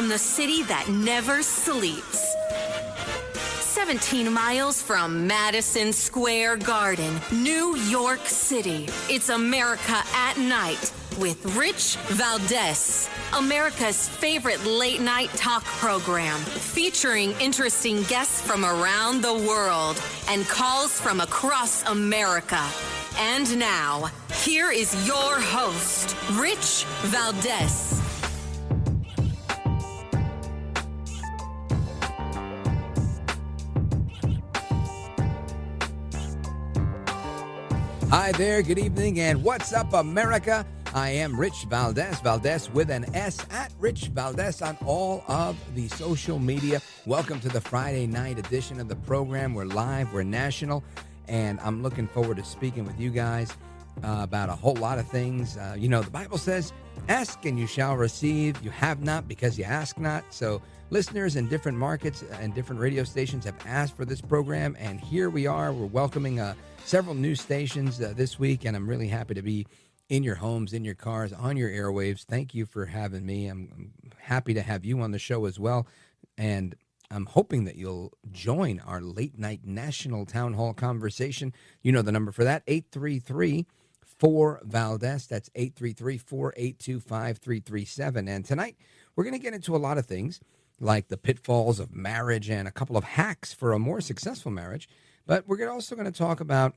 from the city that never sleeps. 17 miles from Madison Square Garden, New York City. It's America at Night with Rich Valdez, America's favorite late-night talk program, featuring interesting guests from around the world and calls from across America. And now, here is your host, Rich Valdez. Hi there, good evening, and what's up, America? I am Rich Valdez, Valdez with an S, at Rich Valdez on all of the social media. Welcome to the Friday night edition of the program. We're live, we're national, and I'm looking forward to speaking with you guys about a whole lot of things. The Bible says, ask and you shall receive. You have not because you ask not. So listeners in different markets and different radio stations have asked for this program, and here we are. We're welcoming several new stations this week, and I'm really happy to be in your homes, in your cars, on your airwaves. Thank you for having me. I'm happy to have you on the show as well, and I'm hoping that you'll join our late night national town hall conversation. You know the number for that, 833-4VALDEZ. That's 833-482-5337. And tonight we're going to get into a lot of things like the pitfalls of marriage and a couple of hacks for a more successful marriage. But we're also going to talk about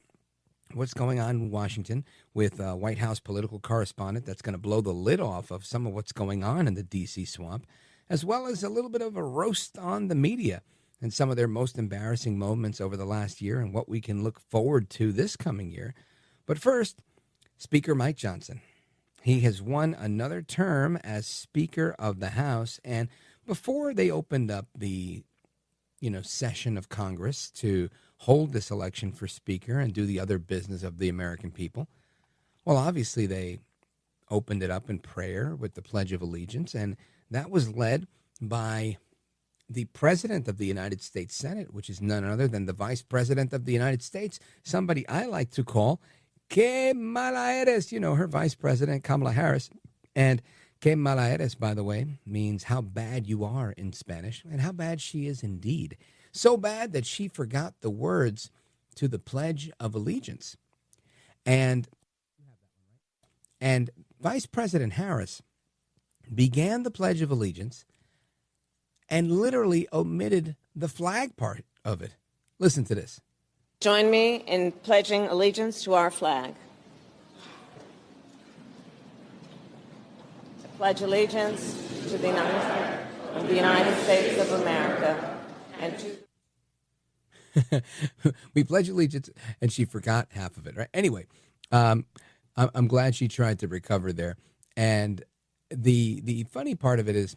what's going on in Washington with a White House political correspondent that's going to blow the lid off of some of what's going on in the D.C. swamp, as well as a little bit of a roast on the media and some of their most embarrassing moments over the last year and what we can look forward to this coming year. But first, Speaker Mike Johnson. He has won another term as Speaker of the House, and before they opened up the session of Congress to hold this election for Speaker and do the other business of the American people, well, obviously they opened it up in prayer with the Pledge of Allegiance, and that was led by the President of the United States Senate, which is none other than the Vice President of the United States, somebody I like to call Que mala eres, her Vice President, Kamala Harris. And Que mala eres, by the way, means how bad you are in Spanish, and how bad she is indeed. So bad that she forgot the words to the Pledge of Allegiance. And Vice President Harris began the Pledge of Allegiance and literally omitted the flag part of it. Listen to this. Join me in pledging allegiance to our flag. To pledge allegiance to the United States of America and to... We pledge allegiance, and she forgot half of it, right? Anyway, I'm glad she tried to recover there. And the funny part of it is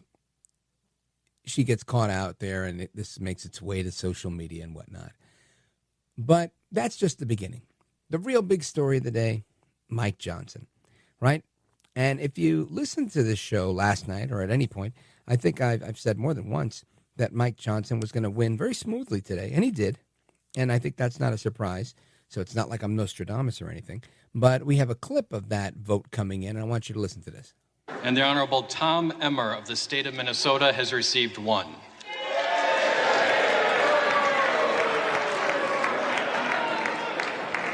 she gets caught out there, and this makes its way to social media and whatnot. But that's just the beginning. The real big story of the day, Mike Johnson, right? And if you listened to this show last night or at any point, I think I've said more than once that Mike Johnson was going to win very smoothly today, and he did. And I think that's not a surprise, so it's not like I'm Nostradamus or anything. But we have a clip of that vote coming in, and I want you to listen to this. And the Honorable Tom Emmer of the state of Minnesota has received 1.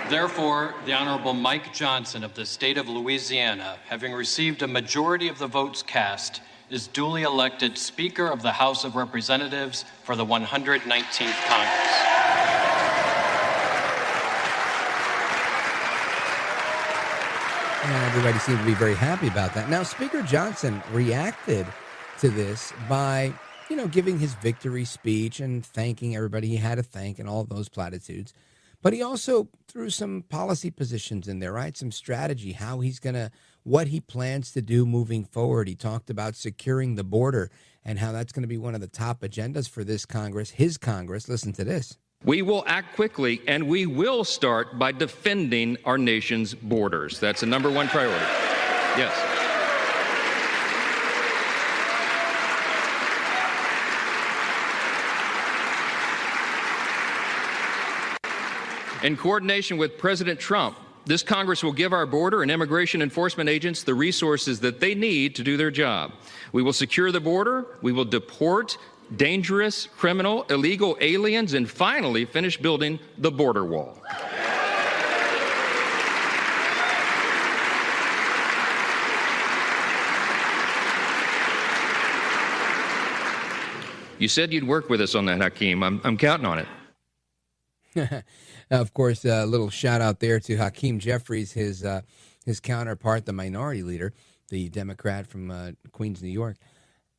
Therefore, the Honorable Mike Johnson of the state of Louisiana, having received a majority of the votes cast, is duly elected Speaker of the House of Representatives for the 119th Congress. And everybody seemed to be very happy about that. Now, Speaker Johnson reacted to this by, giving his victory speech and thanking everybody he had to thank and all of those platitudes. But he also threw some policy positions in there, right? Some strategy, what he plans to do moving forward. He talked about securing the border and how that's going to be one of the top agendas for this Congress, his Congress. Listen to this. We will act quickly, and we will start by defending our nation's borders. That's the number one priority. Yes. In coordination with President Trump, This Congress will give our border and immigration enforcement agents the resources that they need to do their job. We will secure the border, we will deport dangerous, criminal, illegal aliens, and finally finish building the border wall. You said you'd work with us on that, Hakeem. I'm counting on it. Of course, a little shout out there to Hakeem Jeffries, his counterpart, the minority leader, the Democrat from Queens, New York.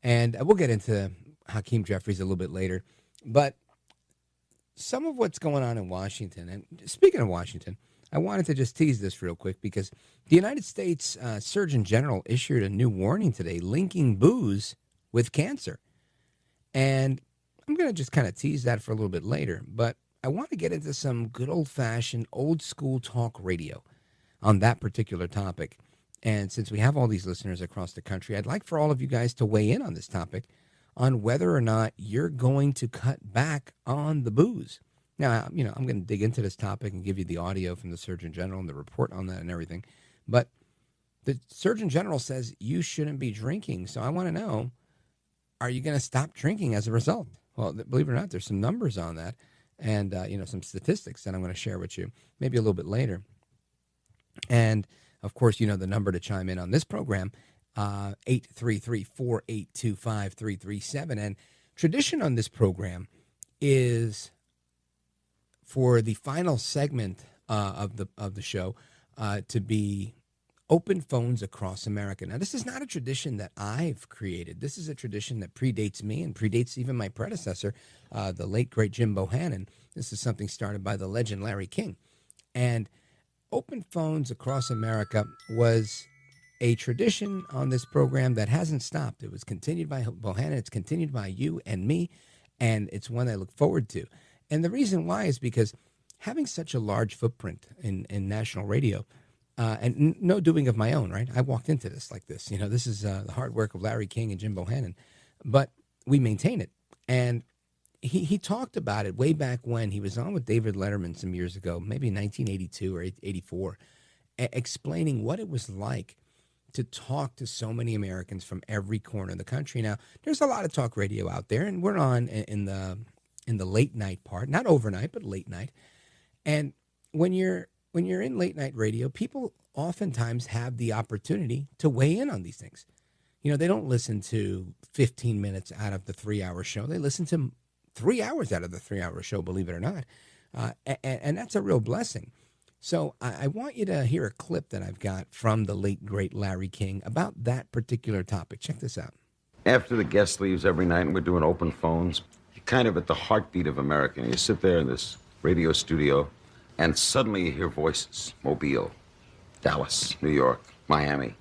And we'll get into Hakeem Jeffries a little bit later. But some of what's going on in Washington, and speaking of Washington, I wanted to just tease this real quick because the United States Surgeon General issued a new warning today linking booze with cancer. And I'm going to just kind of tease that for a little bit later. But I want to get into some good old-fashioned, old-school talk radio on that particular topic. And since we have all these listeners across the country, I'd like for all of you guys to weigh in on this topic on whether or not you're going to cut back on the booze. Now, I'm going to dig into this topic and give you the audio from the Surgeon General and the report on that and everything. But the Surgeon General says you shouldn't be drinking. So I want to know, are you going to stop drinking as a result? Well, believe it or not, there's some numbers on that and, some statistics that I'm going to share with you maybe a little bit later. And, of course, the number to chime in on this program, 833-482-5337. And tradition on this program is for the final segment of the show to be open phones across America. Now, this is not a tradition that I've created. This is a tradition that predates me and predates even my predecessor, the late, great Jim Bohannon. This is something started by the legend Larry King. And open phones across America was a tradition on this program that hasn't stopped. It was continued by Bohannon. It's continued by you and me, and it's one I look forward to. And the reason why is because having such a large footprint in national radio, and no doing of my own, right? I walked into this like this. This is the hard work of Larry King and Jim Bohannon, but we maintain it. And he talked about it way back when he was on with David Letterman some years ago, maybe 1982 or 84, explaining what it was like to talk to so many Americans from every corner of the country. Now, there's a lot of talk radio out there, and we're on in the late night part, not overnight, but late night. And when you're in late night radio, people oftentimes have the opportunity to weigh in on these things. They don't listen to 15 minutes out of the 3-hour show. They listen to 3 hours out of the 3-hour show, believe it or not. And that's a real blessing. So I want you to hear a clip that I've got from the late, great Larry King about that particular topic. Check this out. After the guest leaves every night and we're doing open phones, you're kind of at the heartbeat of America. You sit there in this radio studio, and suddenly you hear voices. Mobile, Dallas, New York, Miami.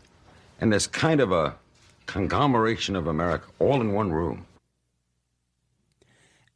And there's kind of a conglomeration of America all in one room.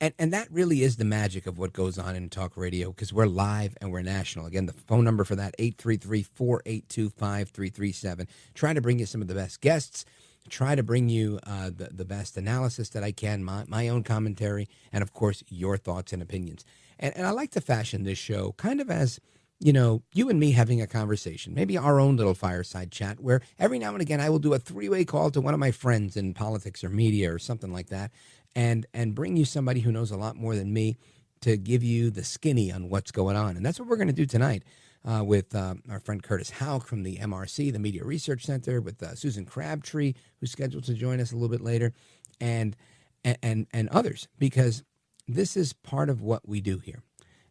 And that really is the magic of what goes on in talk radio, because we're live and we're national. Again, the phone number for that, 833-482-5337. Try to bring you some of the best guests. Try to bring you the best analysis that I can, my own commentary, and, of course, your thoughts and opinions. And I like to fashion this show kind of as, you and me having a conversation, maybe our own little fireside chat, where every now and again I will do a 3-way call to one of my friends in politics or media or something like that, and bring you somebody who knows a lot more than me to give you the skinny on what's going on. And that's what we're going to do tonight with our friend Curtis Houck from the MRC, the Media Research Center, with Susan Crabtree, who's scheduled to join us a little bit later, and others, because this is part of what we do here,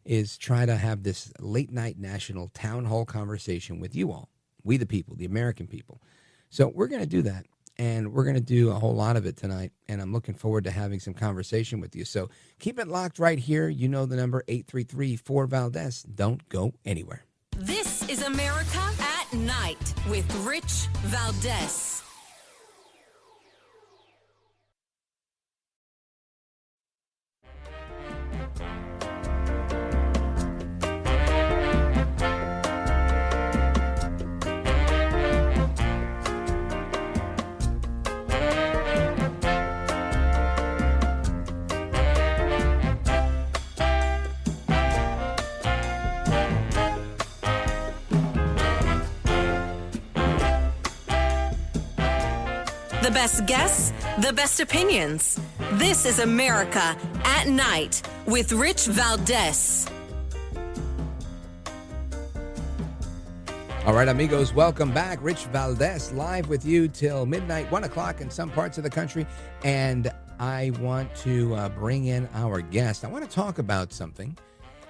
is try to have this late night national town hall conversation with you all, we the people, the American people. So we're going to do that. And we're going to do a whole lot of it tonight, and I'm looking forward to having some conversation with you. So keep it locked right here. You know the number, 833-4-VALDEZ. Don't go anywhere. This is America at Night with Rich Valdez. The best guests, the best opinions. This is America at Night with Rich Valdez. All right, amigos, welcome back. Rich Valdez live with you till midnight, 1 o'clock in some parts of the country. And I want to bring in our guest. I want to talk about something.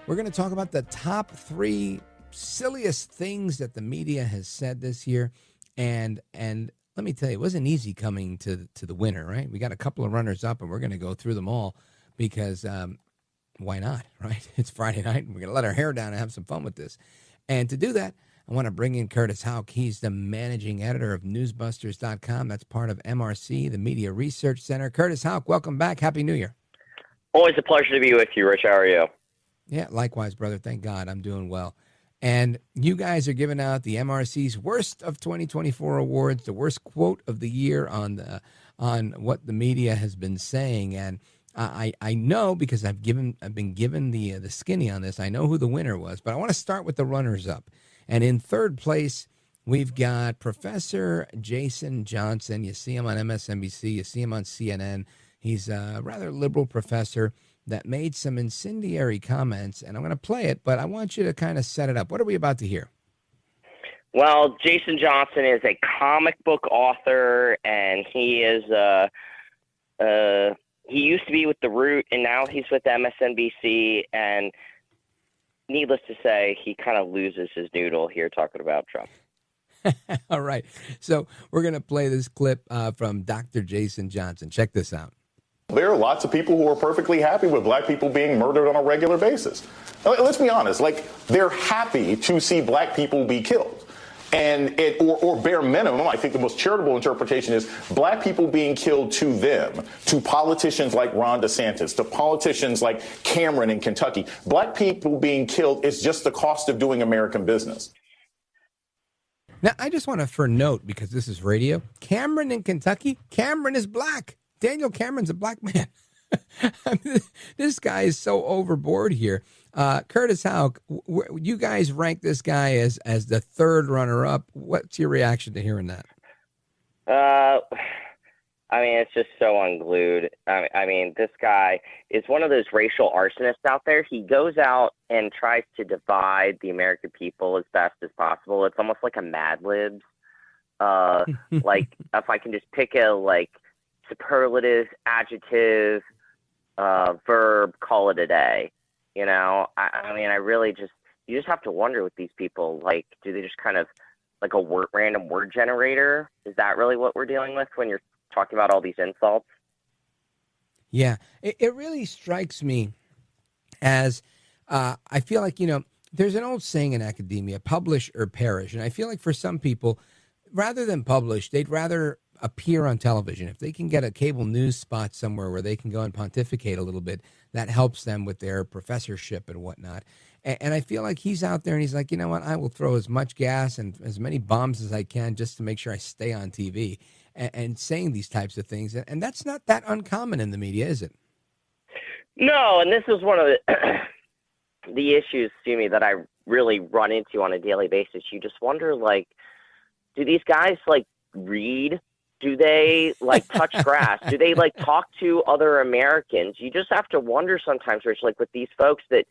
We're going to talk about the top 3 silliest things that the media has said this year. And let me tell you, it wasn't easy coming to the winner, right? We got a couple of runners up, and we're going to go through them all because why not, right? It's Friday night, and we're going to let our hair down and have some fun with this. And to do that, I want to bring in Curtis Houck. He's the managing editor of Newsbusters.com. That's part of MRC, the Media Research Center. Curtis Houck, welcome back. Happy New Year. Always a pleasure to be with you, Rich. How are you? Yeah, likewise, brother. Thank God. I'm doing well. And you guys are giving out the MRC's Worst of 2024 awards, the worst quote of the year on what the media has been saying. And I know, because I've been given the skinny on this, I know who the winner was. But I want to start with the runners-up. And in third place, we've got Professor Jason Johnson. You see him on MSNBC. You see him on CNN. He's a rather liberal professor that made some incendiary comments, and I'm going to play it, but I want you to kind of set it up. What are we about to hear? Well, Jason Johnson is a comic book author, and he is he used to be with The Root, and now he's with MSNBC, and needless to say, he kind of loses his noodle here talking about Trump. All right. So we're going to play this clip from Dr. Jason Johnson. Check this out. There are lots of people who are perfectly happy with black people being murdered on a regular basis. Let's be honest, they're happy to see black people be killed. And or bare minimum, I think the most charitable interpretation is black people being killed to them, to politicians like Ron DeSantis, to politicians like Cameron in Kentucky. Black people being killed is just the cost of doing American business. Now, I just want to, for note, because this is radio, Cameron in Kentucky, Cameron is black. Daniel Cameron's a black man. I mean, this guy is so overboard here. Curtis Houck, you guys rank this guy as the third runner-up. What's your reaction to hearing that? I mean, it's just so unglued. I mean, this guy is one of those racial arsonists out there. He goes out and tries to divide the American people as best as possible. It's almost like a Mad Libs. Like, if I can just pick a, superlative, adjective, verb, call it a day. You know, I mean, you just have to wonder with these people, do they just kind of like a random word generator? Is that really what we're dealing with when you're talking about all these insults? Yeah, it really strikes me as I feel like, there's an old saying in academia, publish or perish. And I feel like for some people, rather than publish, they'd rather appear on television. If they can get a cable news spot somewhere where they can go and pontificate a little bit, that helps them with their professorship and whatnot. And I feel like he's out there and he's like, you know what, I will throw as much gas and as many bombs as I can just to make sure I stay on TV and saying these types of things. And that's not that uncommon in the media, is it? No, and this is one of the issues, Sumi, that I really run into on a daily basis. You just wonder, do these guys, read? Do they touch grass? Do they talk to other Americans? You just have to wonder sometimes, Rich, with these folks that,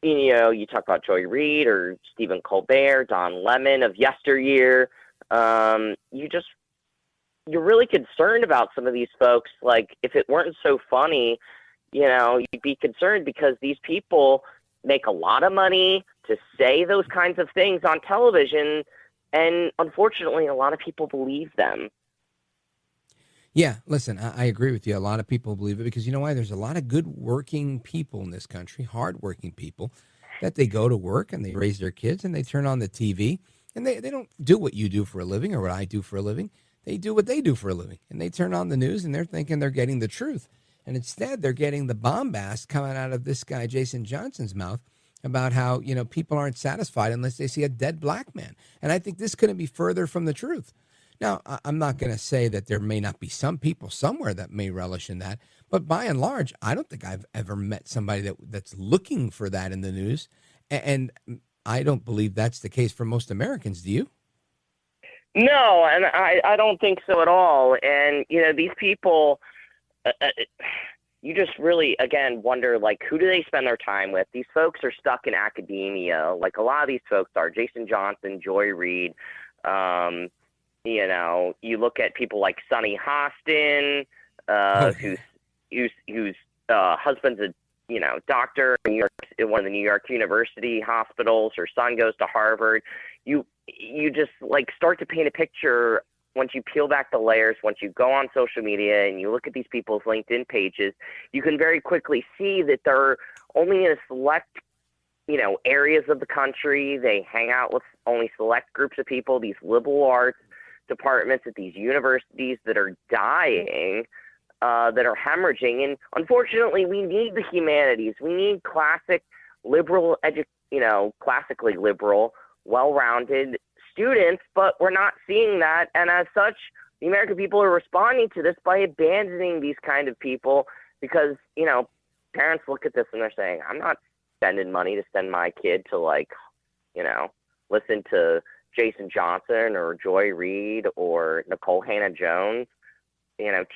you talk about Joy Reid or Stephen Colbert, Don Lemon of yesteryear. You're really concerned about some of these folks. If it weren't so funny, you'd be concerned because these people make a lot of money to say those kinds of things on television. And unfortunately, a lot of people believe them. Yeah, listen, I agree with you. A lot of people believe it because you know why? There's a lot of good working people in this country, hardworking people, that they go to work and they raise their kids and they turn on the TV and they don't do what you do for a living or what I do for a living. They do what they do for a living and they turn on the news and they're thinking they're getting the truth. And instead, they're getting the bombast coming out of this guy, Jason Johnson's mouth about how, people aren't satisfied unless they see a dead black man. And I think this couldn't be further from the truth. Now, I'm not going to say that there may not be some people somewhere that may relish in that, but by and large, I don't think I've ever met somebody that's looking for that in the news, and I don't believe that's the case for most Americans. Do you? No, and I don't think so at all. And, these people, you just really, again, wonder, like, who do they spend their time with? These folks are stuck in academia. Like, a lot of these folks are. Jason Johnson, Joy Reid. You look at people like Sonny Hostin, whose husband's a doctor in New York, one of the New York University hospitals. Her son goes to Harvard. You just like start to paint a picture once you peel back the layers. Once you go on social media and you look at these people's LinkedIn pages, you can very quickly see that they're only in a select areas of the country. They hang out with only select groups of people. These liberal arts departments at these universities that are dying, that are hemorrhaging. And unfortunately, we need the humanities. We need classic liberal, classically liberal, well-rounded students, but we're not seeing that. And as such, the American people are responding to this by abandoning these kind of people because, parents look at this and they're saying, I'm not spending money to send my kid to listen to Jason Johnson or Joy Reid or Nicole Hannah-Jones,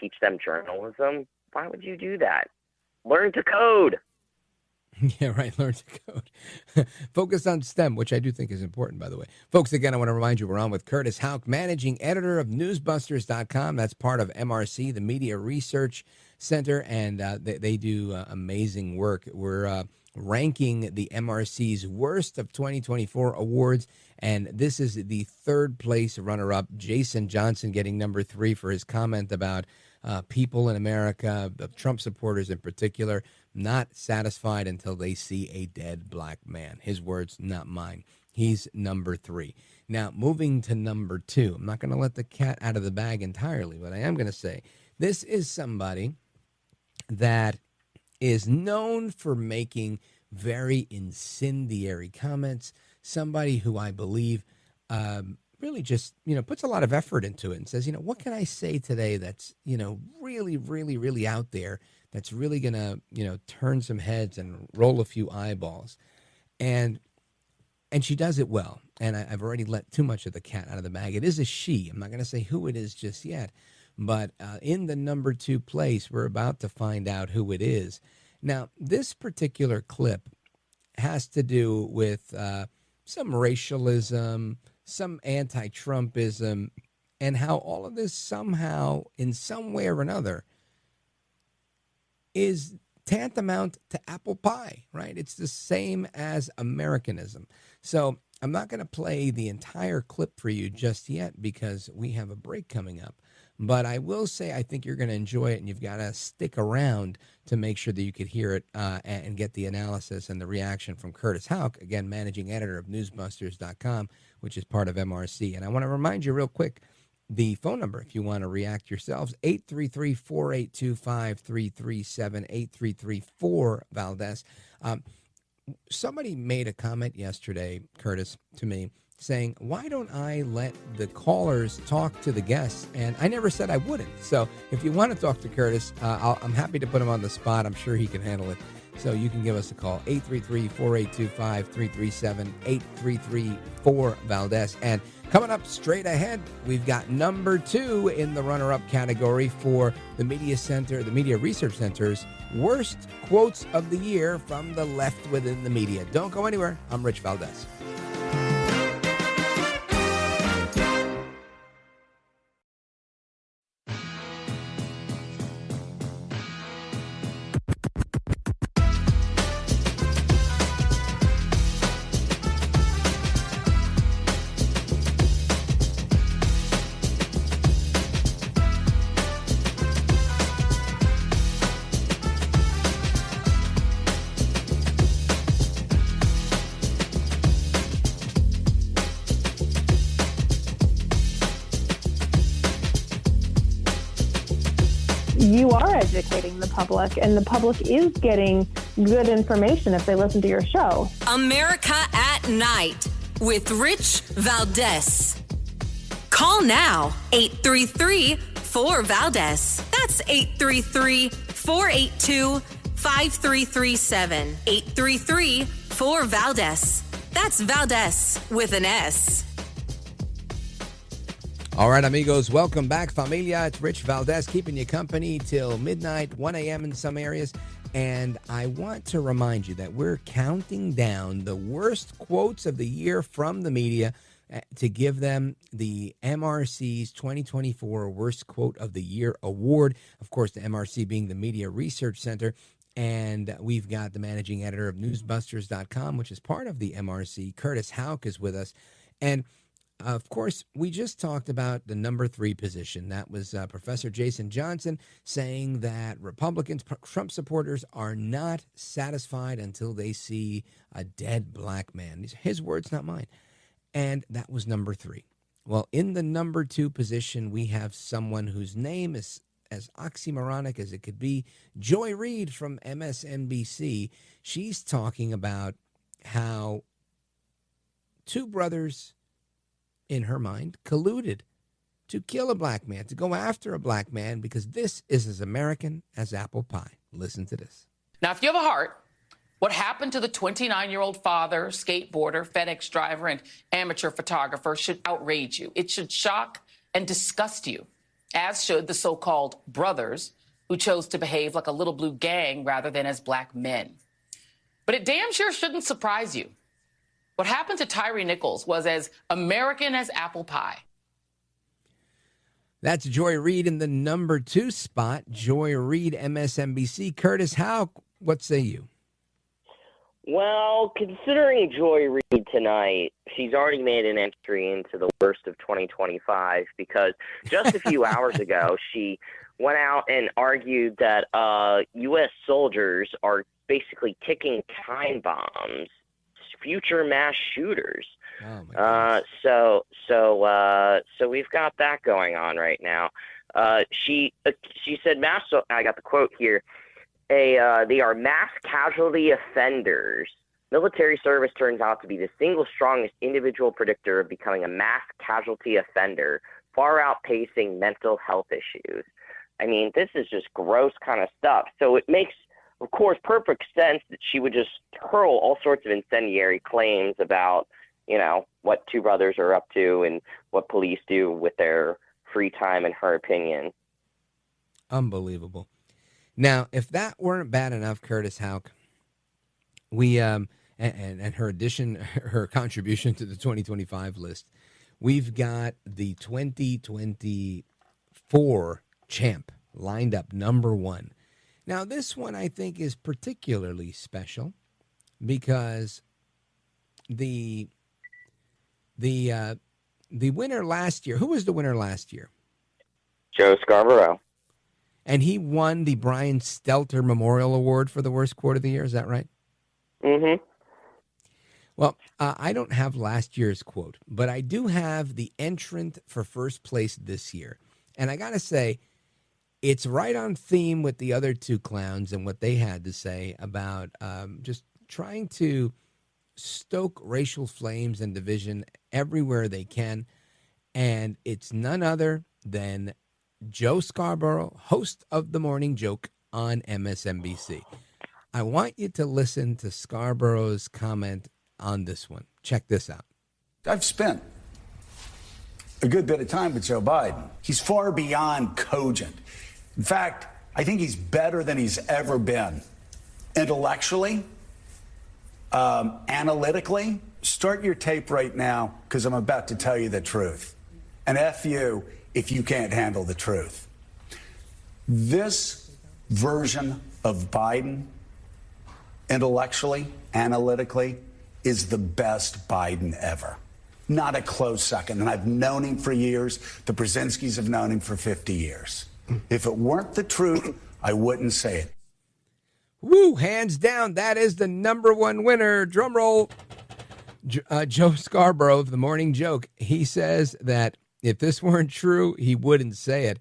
teach them journalism. Why would you do that? Learn to code. Yeah, right. Learn to code. Focus on STEM, which I do think is important, by the way. Folks, again, I want to remind you we're on with Curtis Houck, managing editor of Newsbusters.com. That's part of MRC, the Media Research Center, and they do amazing work. We're ranking the MRC's Worst of 2024 awards, and this is the third place runner-up. Jason Johnson getting number 3 for his comment about people in America, Trump supporters in particular, not satisfied until they see a dead black man. His words, not mine. He's number 3. Now, moving to number 2. I'm not going to let the cat out of the bag entirely, but I am going to say this is somebody that is known for making very incendiary comments, somebody who I believe really just, puts a lot of effort into it and says, what can I say today that's, really, really, really out there that's really going to, turn some heads and roll a few eyeballs. And she does it well. And I've already let too much of the cat out of the bag. It is a she. I'm not going to say who it is just yet. But in the number 2 place, we're about to find out who it is. Now, this particular clip has to do with some racialism, some anti-Trumpism, and how all of this somehow, in some way or another, is tantamount to apple pie, right? It's the same as Americanism. So I'm not going to play the entire clip for you just yet because we have a break coming up. But I will say I think you're going to enjoy it, and you've got to stick around to make sure that you could hear it and get the analysis and the reaction from Curtis Houck, again, managing editor of Newsbusters.com, which is part of MRC. And I want to remind you real quick, the phone number, if you want to react yourselves, 833-482-5337, 833-4-Valdez. Somebody made a comment yesterday, Curtis, to me, saying, why don't I let the callers talk to the guests? And I never said I wouldn't. So if you want to talk to Curtis, I'm happy to put him on the spot. I'm sure he can handle it. So you can give us a call, 833-482-5337, 833-4-Valdez. And coming up straight ahead, we've got number 2 in the runner-up category for the Media Center, the Media Research Center's worst quotes of the year from the left within the media. Don't go anywhere. I'm Rich Valdez. You are educating the public, and the public is getting good information if they listen to your show. America at Night with Rich Valdez. Call now, 833-4-Valdez. That's 833-482-5337. 833-4-Valdez. That's Valdez with an S. All right, amigos, welcome back. Familia, it's Rich Valdez keeping you company till midnight, 1 a.m. in some areas. And I want to remind you that we're counting down the worst quotes of the year from the media to give them the MRC's 2024 Worst Quote of the Year Award. Of course, the MRC being the Media Research Center. And we've got the managing editor of Newsbusters.com, which is part of the MRC. Curtis Houck is with us. And of course, we just talked about the number 3 position. That was Professor Jason Johnson saying that Republicans, Trump supporters, are not satisfied until they see a dead black man. These are his words, not mine. And that was number 3. Well, in the number 2 position, we have someone whose name is as oxymoronic as it could be, Joy Reid from MSNBC. She's talking about how 2 brothers, in her mind, colluded to kill a black man, to go after a black man, because this is as American as apple pie. Listen to this. Now, if you have a heart, what happened to the 29-year-old father, skateboarder, FedEx driver, and amateur photographer should outrage you. It should shock and disgust you, as should the so-called brothers who chose to behave like a little blue gang rather than as black men. But it damn sure shouldn't surprise you. What happened to Tyree Nichols was as American as apple pie. That's Joy Reid in the number 2 spot. Joy Reid, MSNBC. Curtis Houck, what say you? Well, considering Joy Reid tonight, she's already made an entry into the worst of 2025 because just a few hours ago, she went out and argued that U.S. soldiers are basically ticking time bombs, future mass shooters. Oh my so we've got that going on right now. She said I got the quote here. They are mass casualty offenders. Military service turns out to be the single strongest individual predictor of becoming a mass casualty offender, far outpacing mental health issues. I mean, this is just gross kind of stuff. So it makes, of course, perfect sense that she would just hurl all sorts of incendiary claims about, what 2 brothers are up to and what police do with their free time, in her opinion. Unbelievable. Now, if that weren't bad enough, Curtis Houck, we and her contribution to the 2025 list, we've got the 2024 champ lined up, number 1. Now, this one I think is particularly special because the winner last year, who was the winner last year? Joe Scarborough. And he won the Brian Stelter Memorial Award for the worst quote of the year. Is that right? Mm-hmm. Well, I don't have last year's quote, but I do have the entrant for first place this year. And I got to say, it's right on theme with the other 2 clowns and what they had to say about just trying to stoke racial flames and division everywhere they can. And it's none other than Joe Scarborough, host of The Morning Joke on MSNBC. I want you to listen to Scarborough's comment on this one. Check this out. I've spent a good bit of time with Joe Biden. He's far beyond cogent. In fact, I think he's better than he's ever been. Intellectually, analytically. Start your tape right now because I'm about to tell you the truth. And F you if you can't handle the truth. This version of Biden, intellectually, analytically, is the best Biden ever. Not a close second. And I've known him for years. The Brzezinskis have known him for 50 years. If it weren't the truth, I wouldn't say it. Woo, hands down, that is the number 1 winner. Drum roll. Joe Scarborough of The Morning Joke. He says that if this weren't true, he wouldn't say it,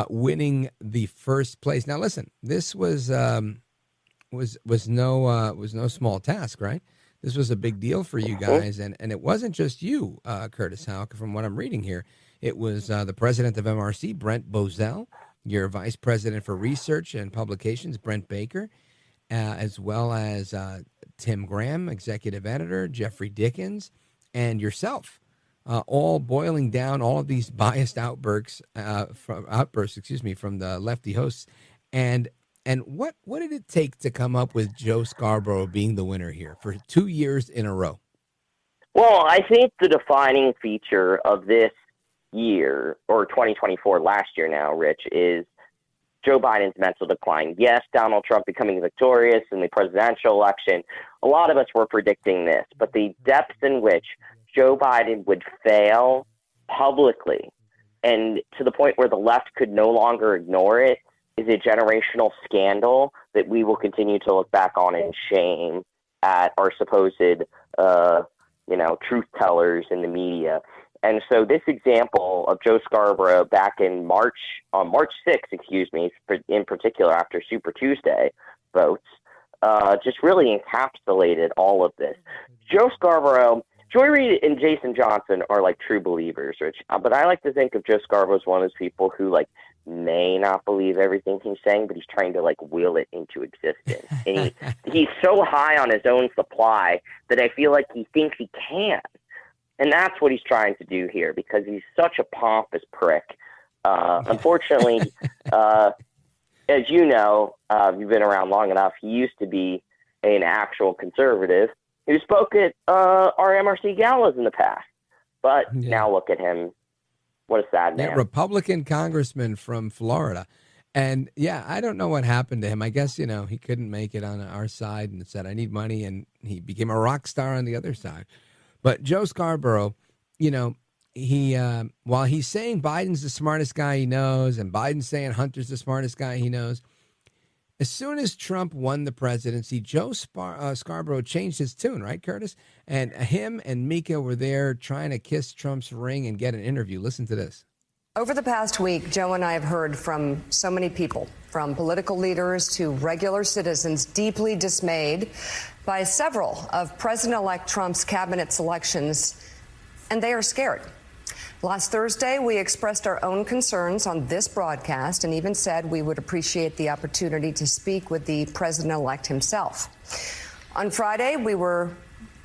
winning the first place. Now, listen, this was no small task, right? This was a big deal for you guys, and it wasn't just you, Curtis Houck, from what I'm reading here. It was the president of MRC, Brent Bozell, your vice president for research and publications, Brent Baker, as well as Tim Graham, executive editor, Jeffrey Dickens, and yourself, all boiling down all of these biased outbursts from the lefty hosts. And what did it take to come up with Joe Scarborough being the winner here for 2 years in a row? Well, I think the defining feature of this year, or 2024, last year now, Rich, is Joe Biden's mental decline. Yes, Donald Trump becoming victorious in the presidential election. A lot of us were predicting this, but the depth in which Joe Biden would fail publicly and to the point where the left could no longer ignore it is a generational scandal that we will continue to look back on in shame at our supposed, truth tellers in the media. And so this example of Joe Scarborough back in March 6th, in particular after Super Tuesday votes, just really encapsulated all of this. Joe Scarborough, Joy Reid and Jason Johnson are like true believers, Rich. But I like to think of Joe Scarborough as one of those people who may not believe everything he's saying, but he's trying to will it into existence. And he's so high on his own supply that I feel like he thinks he can. And that's what he's trying to do here because he's such a pompous prick. Unfortunately, as you know, you've been around long enough, he used to be an actual conservative who spoke at our MRC galas in the past. But now look at him. What a sad man. Yeah, Republican congressman from Florida. And, I don't know what happened to him. I guess, he couldn't make it on our side and said, I need money. And he became a rock star on the other side. But Joe Scarborough, he while he's saying Biden's the smartest guy he knows and Biden's saying Hunter's the smartest guy he knows, as soon as Trump won the presidency, Joe Scarborough changed his tune, right, Curtis? And him and Mika were there trying to kiss Trump's ring and get an interview. Listen to this. Over the past week, Joe and I have heard from so many people, from political leaders to regular citizens, deeply dismayed by several of President-elect Trump's cabinet selections, and they are scared. Last Thursday, we expressed our own concerns on this broadcast and even said we would appreciate the opportunity to speak with the president-elect himself. On Friday, we were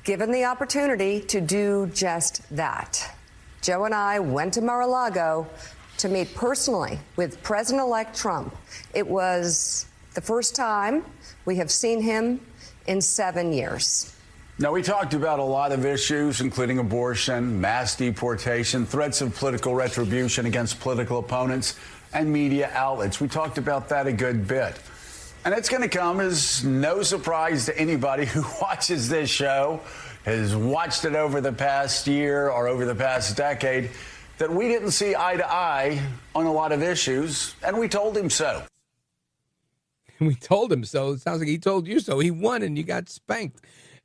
given the opportunity to do just that. Joe and I went to Mar-a-Lago to meet personally with President-elect Trump. It was the first time we have seen him in 7 years. Now, we talked about a lot of issues, including abortion, mass deportation, threats of political retribution against political opponents, and media outlets. We talked about that a good bit. And it's going to come as no surprise to anybody who watches this show, has watched it over the past year or over the past decade, that we didn't see eye to eye on a lot of issues, and we told him so. We told him so. It sounds like he told you so. He won and you got spanked.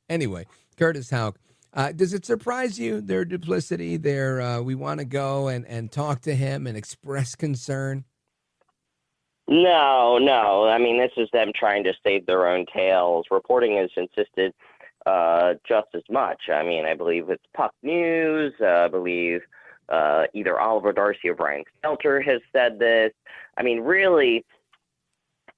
Anyway, Curtis Houck, does it surprise you, their duplicity, we want to go and talk to him and express concern? No. I mean, this is them trying to save their own tails. Reporting has insisted just as much. I mean, I believe it's Puck News. I believe either Oliver Darcy or Brian Stelter has said this. I mean, really,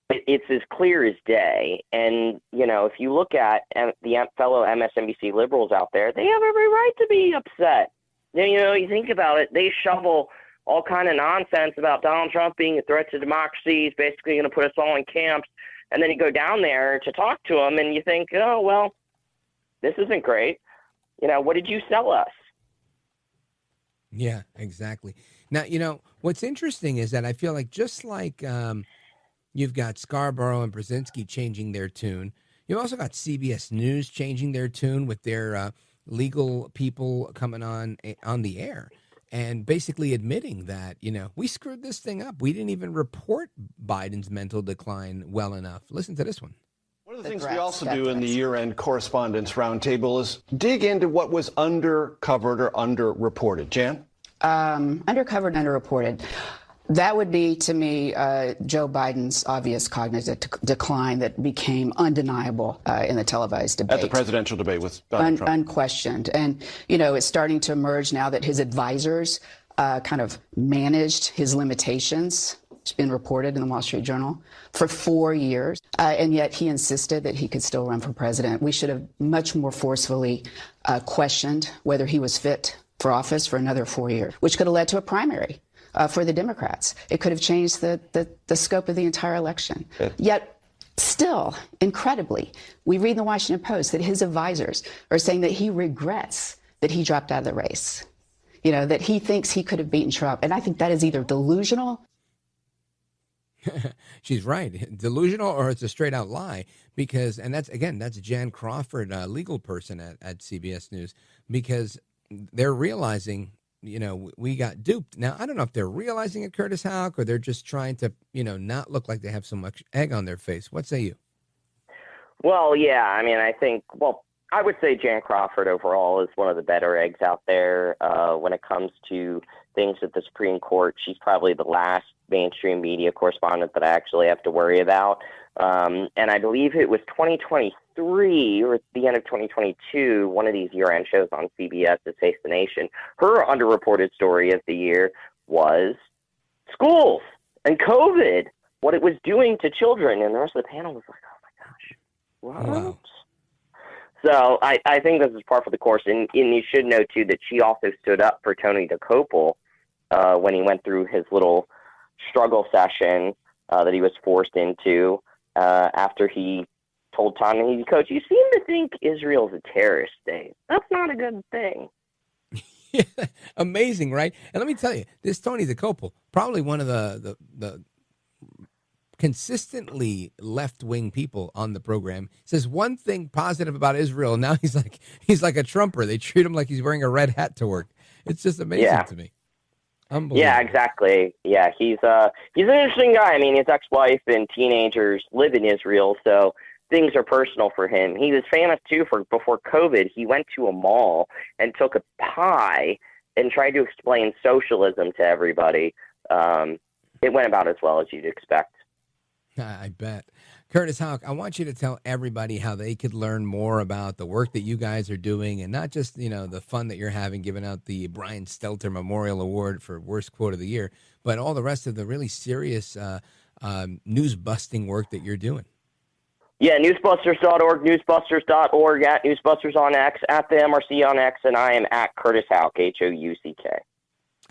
it's as clear as day. And, if you look at the fellow MSNBC liberals out there, they have every right to be upset. You think about it, they shovel all kind of nonsense about Donald Trump being a threat to democracy. He's basically going to put us all in camps. And then you go down there to talk to him and you think, oh, well, this isn't great. What did you sell us? Yeah, exactly. Now, what's interesting is that I feel like just like you've got Scarborough and Brzezinski changing their tune, you've also got CBS News changing their tune with their legal people coming on the air and basically admitting that, we screwed this thing up. We didn't even report Biden's mental decline well enough. Listen to this one. One of the things we also do in the year-end correspondence roundtable is dig into what was undercovered or underreported. Jan? Undercovered, underreported. That would be, to me, Joe Biden's obvious cognitive decline that became undeniable in the televised debate. At the presidential debate with Donald Trump. Unquestioned. And, it's starting to emerge now that his advisors kind of managed his limitations. It's been reported in the Wall Street Journal for 4 years. And yet he insisted that he could still run for president. We should have much more forcefully questioned whether he was fit for office for another 4 years, which could have led to a primary for the Democrats. It could have changed the scope of the entire election. Yet, still, incredibly, we read in the Washington Post that his advisors are saying that he regrets that he dropped out of the race. You know, that he thinks he could have beaten Trump. And I think that is either delusional. She's right. Delusional, or it's a straight out lie, because, and that's Jan Crawford, a legal person at CBS News, because they're realizing, you know, we got duped. Now, I don't know if they're realizing it, Curtis Houck, or they're just trying to, you know, not look like they have so much egg on their face. What say you? Well, yeah, I mean, I would say Jan Crawford overall is one of the better eggs out there when it comes to things at the Supreme Court. She's probably the last mainstream media correspondent that I actually have to worry about. And I believe it was 2023 or at the end of 2022, one of these year-end shows on CBS, Face the Nation, her underreported story of the year was schools and COVID, what it was doing to children. And the rest of the panel was like, oh my gosh, what? Wow. So I think this is par for the course. And you should know, too, that she also stood up for Tony DeCopel when he went through his little struggle session that he was forced into after he told Ta-Nehisi Coates, you seem to think Israel's a terrorist state. That's not a good thing. Yeah, amazing, right? And let me tell you, this Tony DeCopel, probably one of the consistently left-wing people on the program, says one thing positive about Israel. Now he's like a Trumper. They treat him like he's wearing a red hat to work. It's just amazing to me. Unbelievable. Yeah, exactly. Yeah, he's an interesting guy. I mean, his ex-wife and teenagers live in Israel, so things are personal for him. He was famous too for before COVID. He went to a mall and took a pie and tried to explain socialism to everybody. It went about as well as you'd expect. I bet. Curtis Houck, I want you to tell everybody how they could learn more about the work that you guys are doing, and not just, you know, the fun that you're having giving out the Brian Stelter Memorial Award for Worst Quote of the Year, but all the rest of the really serious news-busting work that you're doing. Yeah, newsbusters.org, newsbusters.org, at Newsbusters on X, at the MRC on X, and I am at Curtis Houck, Houck.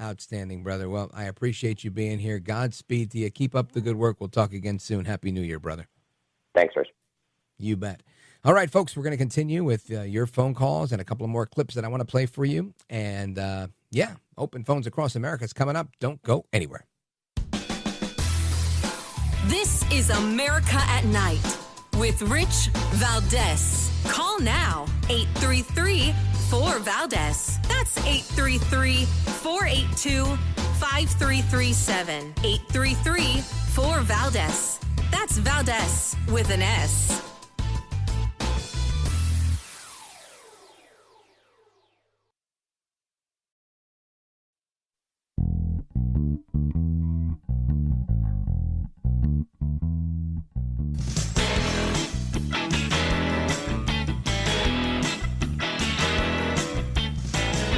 Outstanding, brother. Well, I appreciate you being here. Godspeed to you. Keep up the good work. We'll talk again soon. Happy New Year, brother. Thanks, Rich. You bet. All right, folks, we're going to continue with your phone calls and a couple of more clips that I want to play for you. And, Open Phones Across America is coming up. Don't go anywhere. This is America at Night with Rich Valdez. Call now, 833-4-VALDEZ. That's 833-482-5337. 833-4-VALDEZ. That's Valdez with an S.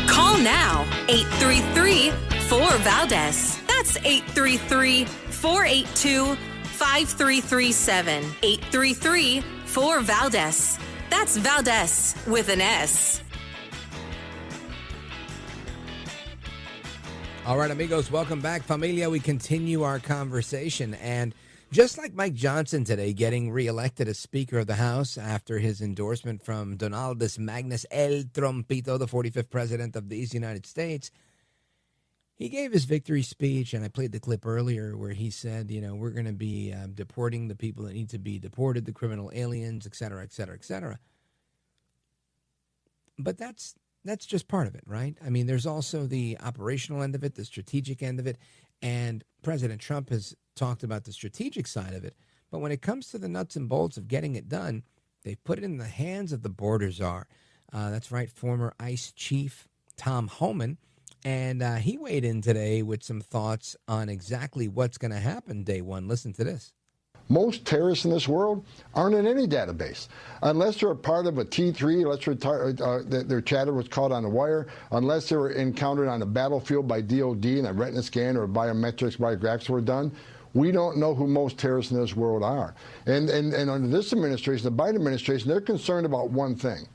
Call now, 833-4-VALDEZ. That's 833-482-5337. 833-4-VALDEZ. That's Valdez with an S. All right, amigos, welcome back. Familia, we continue our conversation. And just like Mike Johnson today getting reelected as Speaker of the House after his endorsement from Donaldus Magnus El Trompito, the 45th President of these United States, he gave his victory speech, and I played the clip earlier where he said, you know, we're going to be deporting the people that need to be deported, the criminal aliens, et cetera, et cetera, et cetera. But that's just part of it, right? I mean, there's also the operational end of it, the strategic end of it, and President Trump has talked about the strategic side of it. But when it comes to the nuts and bolts of getting it done, they've put it in the hands of the border czar. That's right, former ICE chief Tom Homan. And he weighed in today with some thoughts on exactly what's going to happen day one. Listen to this. Most terrorists in this world aren't in any database. Unless they're a part of a T3, unless their chatter was caught on a wire, unless they were encountered on a battlefield by DOD and a retina scan or biometrics, biographics were done, we don't know who most terrorists in this world are. And under this administration, the Biden administration, they're concerned about one thing.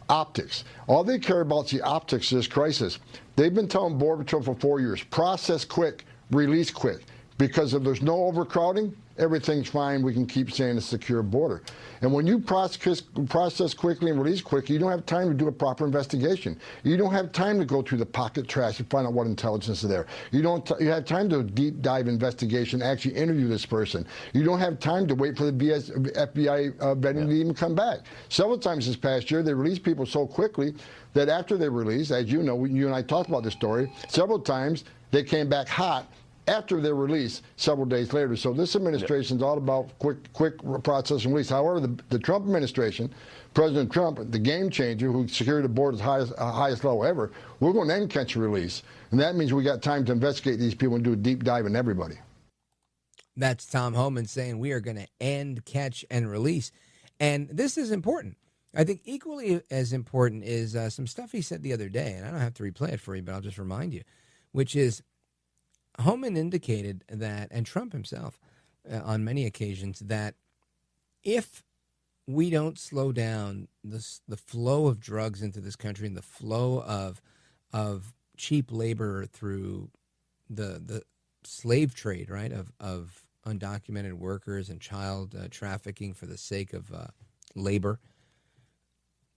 Optics. All they care about is the optics of this crisis. They've been telling Border Patrol for 4 years, process quick, release quick. Because if there's no overcrowding, everything's fine. We can keep saying a secure border. And when you process quickly and release quickly, you don't have time to do a proper investigation. You don't have time to go through the pocket trash and find out what intelligence is there. You have time to deep dive investigation, actually interview this person. You don't have time to wait for the FBI vetting to even come back. Several times this past year, they released people so quickly that after they released, as you know, you and I talked about this story, several times they came back hot after their release several days later. So this administration is all about quick process and release. However, the Trump administration, President Trump, the game changer who secured the border's highest level ever, we're going to end catch and release. And that means we got time to investigate these people and do a deep dive on everybody. That's Tom Homan saying we are going to end catch and release. And this is important. I think equally as important is some stuff he said the other day, and I don't have to replay it for you, but I'll just remind you, which is Homan indicated that, and Trump himself on many occasions, that if we don't slow down the flow of drugs into this country and the flow of cheap labor through the slave trade, right, of undocumented workers and child trafficking for the sake of labor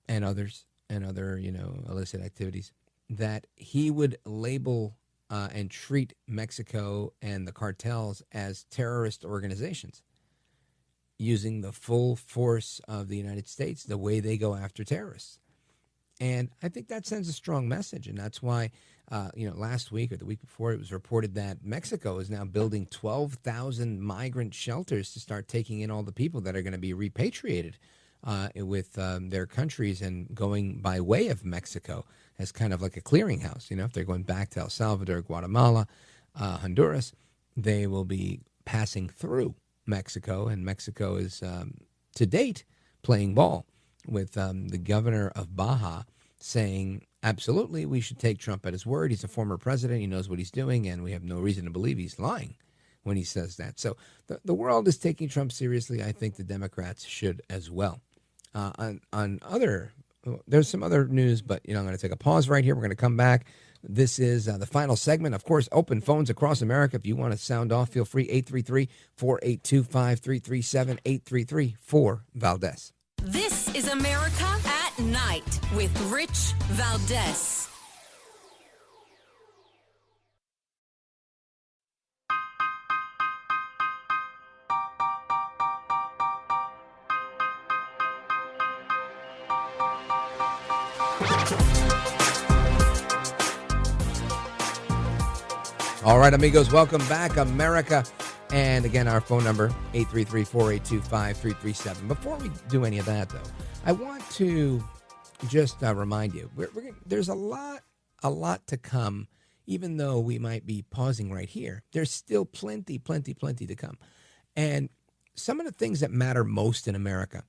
and other illicit activities, that he would label and treat Mexico and the cartels as terrorist organizations, using the full force of the United States, the way they go after terrorists. And I think that sends a strong message. And that's why, last week or the week before, it was reported that Mexico is now building 12,000 migrant shelters to start taking in all the people that are going to be repatriated with their countries and going by way of Mexico as kind of like a clearinghouse. If they're going back to El Salvador, Guatemala, Honduras, they will be passing through Mexico, and Mexico is, to date, playing ball with the governor of Baja saying, absolutely, we should take Trump at his word. He's a former president. He knows what he's doing, and we have no reason to believe he's lying when he says that. So the world is taking Trump seriously. I think the Democrats should as well. There's some other news, but I'm going to take a pause right here. We're going to come back. This is the final segment. Of course, open phones across America. If you want to sound off, feel free. 833-482-5337, 833-4-VALDEZ. This is America at Night with Rich Valdez. All right, amigos, welcome back, America. And again, our phone number, 833-482-5337. Before we do any of that, though, I want to just remind you, there's a lot to come, even though we might be pausing right here. There's still plenty to come. And some of the things that matter most in America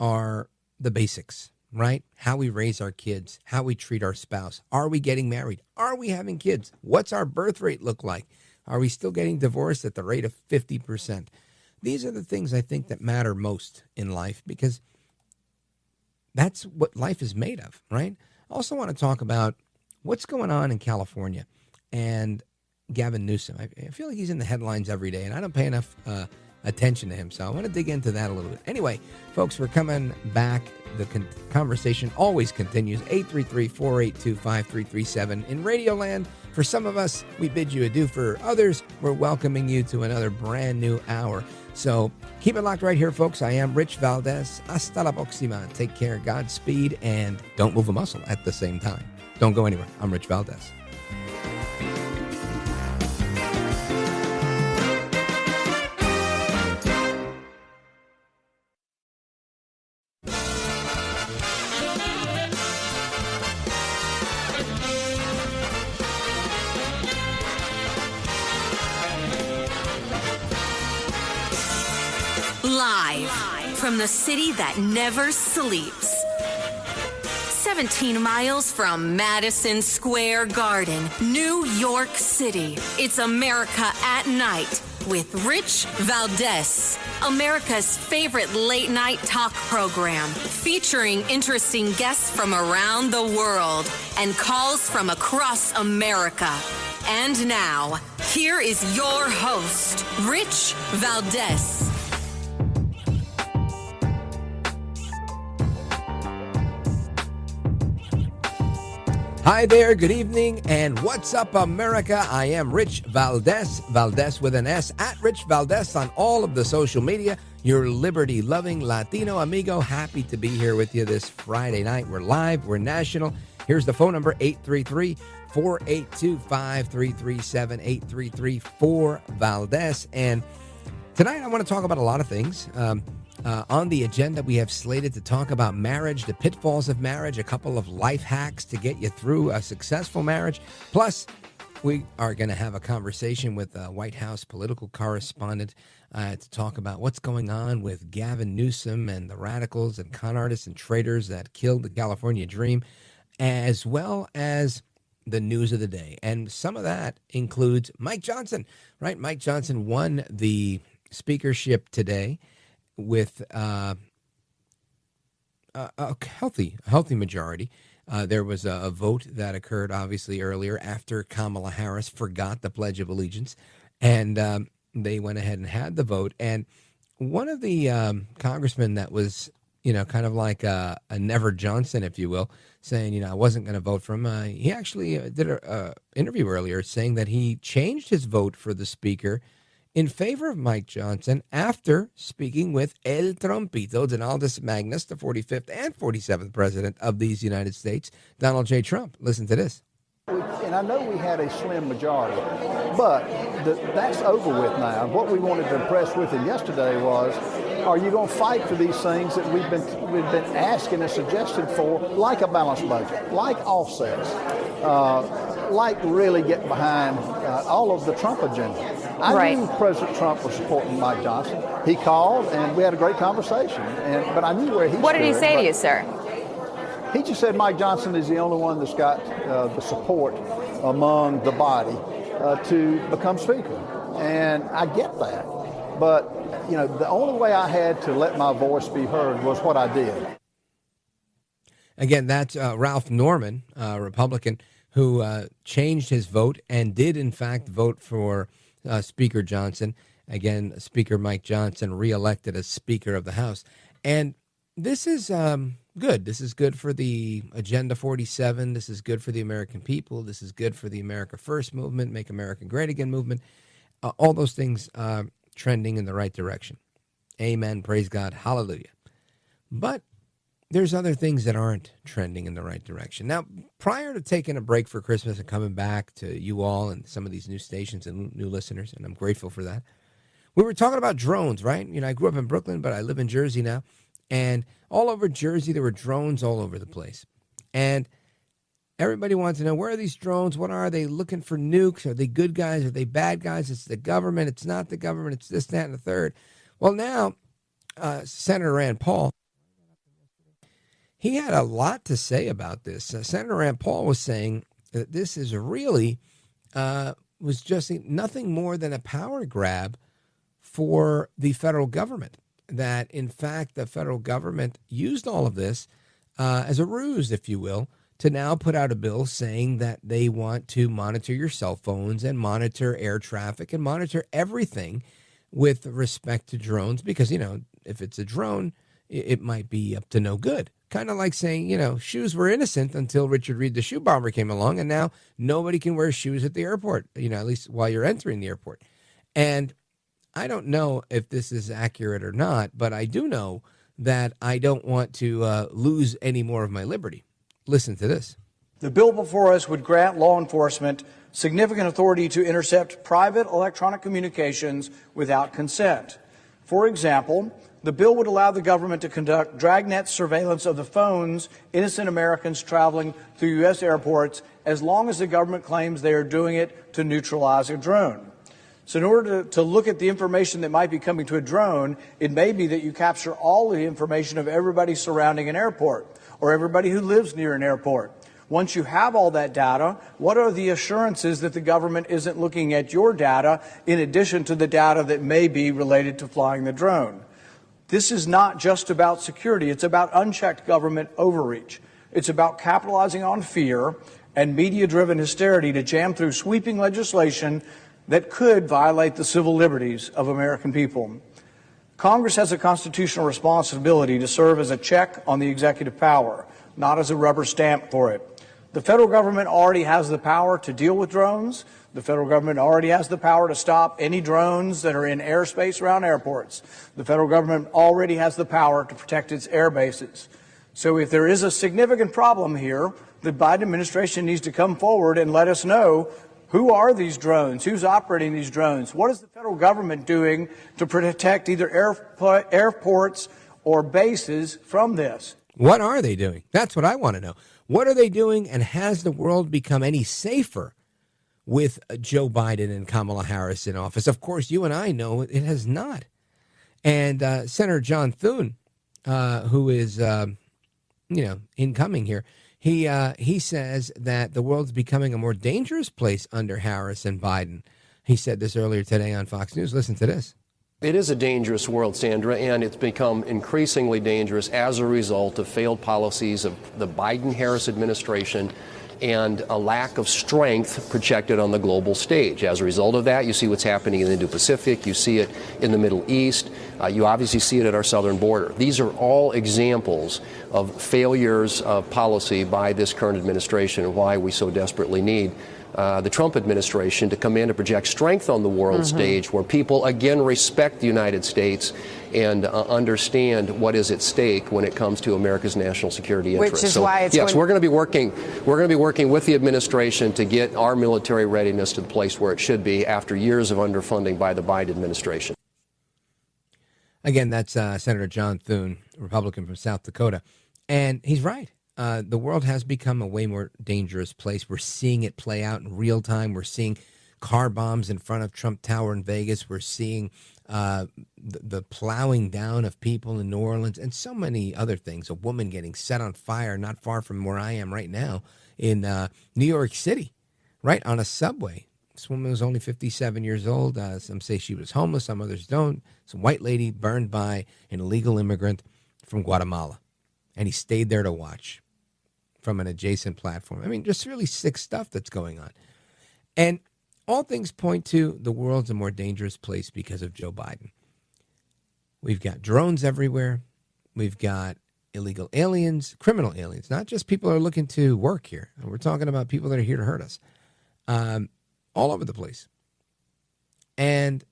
are the basics, right? How we raise our kids, how we treat our spouse. Are we getting married? Are we having kids? What's our birth rate look like? Are we still getting divorced at the rate of 50%? These are the things I think that matter most in life, because that's what life is made of, right? I also want to talk about what's going on in California and Gavin Newsom. I feel like he's in the headlines every day, and I don't pay enough attention to him, so I want to dig into that a little bit. Anyway, folks, we're coming back. The conversation always continues. 833-482-5337. In Radioland, for some of us, we bid you adieu. For others, we're welcoming you to another brand new hour. So keep it locked right here, folks. I am Rich Valdez. Hasta la próxima. Take care, Godspeed, and don't move a muscle at the same time. Don't go anywhere. I'm Rich Valdez. Live from the city that never sleeps. 17 miles from Madison Square Garden, New York City. It's America at Night with Rich Valdez, America's favorite late night talk program, featuring interesting guests from around the world and calls from across America. And now, here is your host, Rich Valdez. Hi there, good evening, and what's up, America? I am Rich Valdez, Valdez with an S, at Rich Valdez on all of the social media, your liberty-loving Latino amigo. Happy to be here with you this Friday night. We're live, we're national. Here's the phone number, 833-482-5337, 833-4-Valdez. And tonight I want to talk about a lot of things. On the agenda, we have slated to talk about marriage, the pitfalls of marriage, a couple of life hacks to get you through a successful marriage. Plus, we are going to have a conversation with a White House political correspondent to talk about what's going on with Gavin Newsom and the radicals and con artists and traitors that killed the California dream, as well as the news of the day. And some of that includes Mike Johnson, right? Mike Johnson won the speakership today with a healthy majority. There was a vote that occurred, obviously, earlier after Kamala Harris forgot the Pledge of Allegiance, and they went ahead and had the vote. And one of the congressmen that was, kind of like a Never Johnson, if you will, saying, I wasn't going to vote for him, he actually did an interview earlier saying that he changed his vote for the speaker in favor of Mike Johnson after speaking with El Trumpito, Donaldus Magnus, the 45th and 47th president of these United States, Donald J. Trump. Listen to this. And I know we had a slim majority, but that's over with now. What we wanted to impress with him yesterday was, are you going to fight for these things that we've been asking and suggesting for, like a balanced budget, like offsets, like really get behind all of the Trump agenda. I knew President Trump was supporting Mike Johnson. He called, and we had a great conversation. But I knew where he stood. What did he say to you, sir? He just said Mike Johnson is the only one that's got the support among the body to become Speaker. And I get that. But, the only way I had to let my voice be heard was what I did. Again, that's Ralph Norman, a Republican, who changed his vote and did, in fact, vote for Speaker Johnson. Again, Speaker Mike Johnson reelected as Speaker of the House. And this is good. This is good for the Agenda 47. This is good for the American people. This is good for the America First movement, Make America Great Again movement. All those things trending in the right direction. Amen. Praise God. Hallelujah. But there's other things that aren't trending in the right direction. Now, prior to taking a break for Christmas and coming back to you all and some of these new stations and new listeners, and I'm grateful for that, we were talking about drones, right? I grew up in Brooklyn, but I live in Jersey now. And all over Jersey, there were drones all over the place. And everybody wants to know, where are these drones? What are they looking for nukes? Are they good guys? Are they bad guys? It's the government. It's not the government. It's this, that, and the third. Well, now, Senator Rand Paul, he had a lot to say about this. Senator Rand Paul was saying that this is really was just nothing more than a power grab for the federal government. That, in fact, the federal government used all of this as a ruse, if you will, to now put out a bill saying that they want to monitor your cell phones and monitor air traffic and monitor everything with respect to drones. Because, if it's a drone, it might be up to no good. Kind of like saying, shoes were innocent until Richard Reed, the shoe bomber, came along, and now nobody can wear shoes at the airport, at least while you're entering the airport. And I don't know if this is accurate or not, but I do know that I don't want to lose any more of my liberty. Listen to this. The bill before us would grant law enforcement significant authority to intercept private electronic communications without consent. For example, the bill would allow the government to conduct dragnet surveillance of the phones innocent Americans traveling through U.S. airports as long as the government claims they are doing it to neutralize a drone. So in order to look at the information that might be coming to a drone, it may be that you capture all the information of everybody surrounding an airport or everybody who lives near an airport. Once you have all that data, what are the assurances that the government isn't looking at your data in addition to the data that may be related to flying the drone? This is not just about security. It's about unchecked government overreach. It's about capitalizing on fear and media-driven hysteria to jam through sweeping legislation that could violate the civil liberties of American people. Congress has a constitutional responsibility to serve as a check on the executive power, not as a rubber stamp for it. The federal government already has the power to deal with drones. The federal government already has the power to stop any drones that are in airspace around airports. The federal government already has the power to protect its air bases. So if there is a significant problem here, the Biden administration needs to come forward and let us know, who are these drones? Who's operating these drones? What is the federal government doing to protect either airports or bases from this? What are they doing? That's what I want to know. What are they doing, and has the world become any safer with Joe Biden and Kamala Harris in office? Of course, you and I know it has not. And Senator John Thune, who is, incoming here, he says that the world's becoming a more dangerous place under Harris and Biden. He said this earlier today on Fox News. Listen to this. It is a dangerous world, Sandra, and it's become increasingly dangerous as a result of failed policies of the Biden-Harris administration and a lack of strength projected on the global stage. As a result of that, you see what's happening in the Indo-Pacific. You see it in the Middle East. You obviously see it at our southern border. These are all examples of failures of policy by this current administration and why we so desperately need the Trump administration to come in and project strength on the world stage, where people again respect the United States and understand what is at stake when it comes to America's national security interests. Which is why it's we're going to be working. We're going to be working with the administration to get our military readiness to the place where it should be after years of underfunding by the Biden administration. Again, that's Senator John Thune, Republican from South Dakota, and he's right. The world has become a way more dangerous place. We're seeing it play out in real time. We're seeing car bombs in front of Trump Tower in Vegas. We're seeing the plowing down of people in New Orleans and so many other things. A woman getting set on fire not far from where I am right now in New York City, right on a subway. This woman was only 57 years old. Some say she was homeless. Some others don't. Some white lady burned by an illegal immigrant from Guatemala. And he stayed there to watch from an adjacent platform. I mean, just really sick stuff that's going on. And all things point to the world's a more dangerous place because of Joe Biden. We've got drones everywhere. We've got illegal aliens, criminal aliens, not just people who are looking to work here. We're talking about people that are here to hurt us, all over the place. And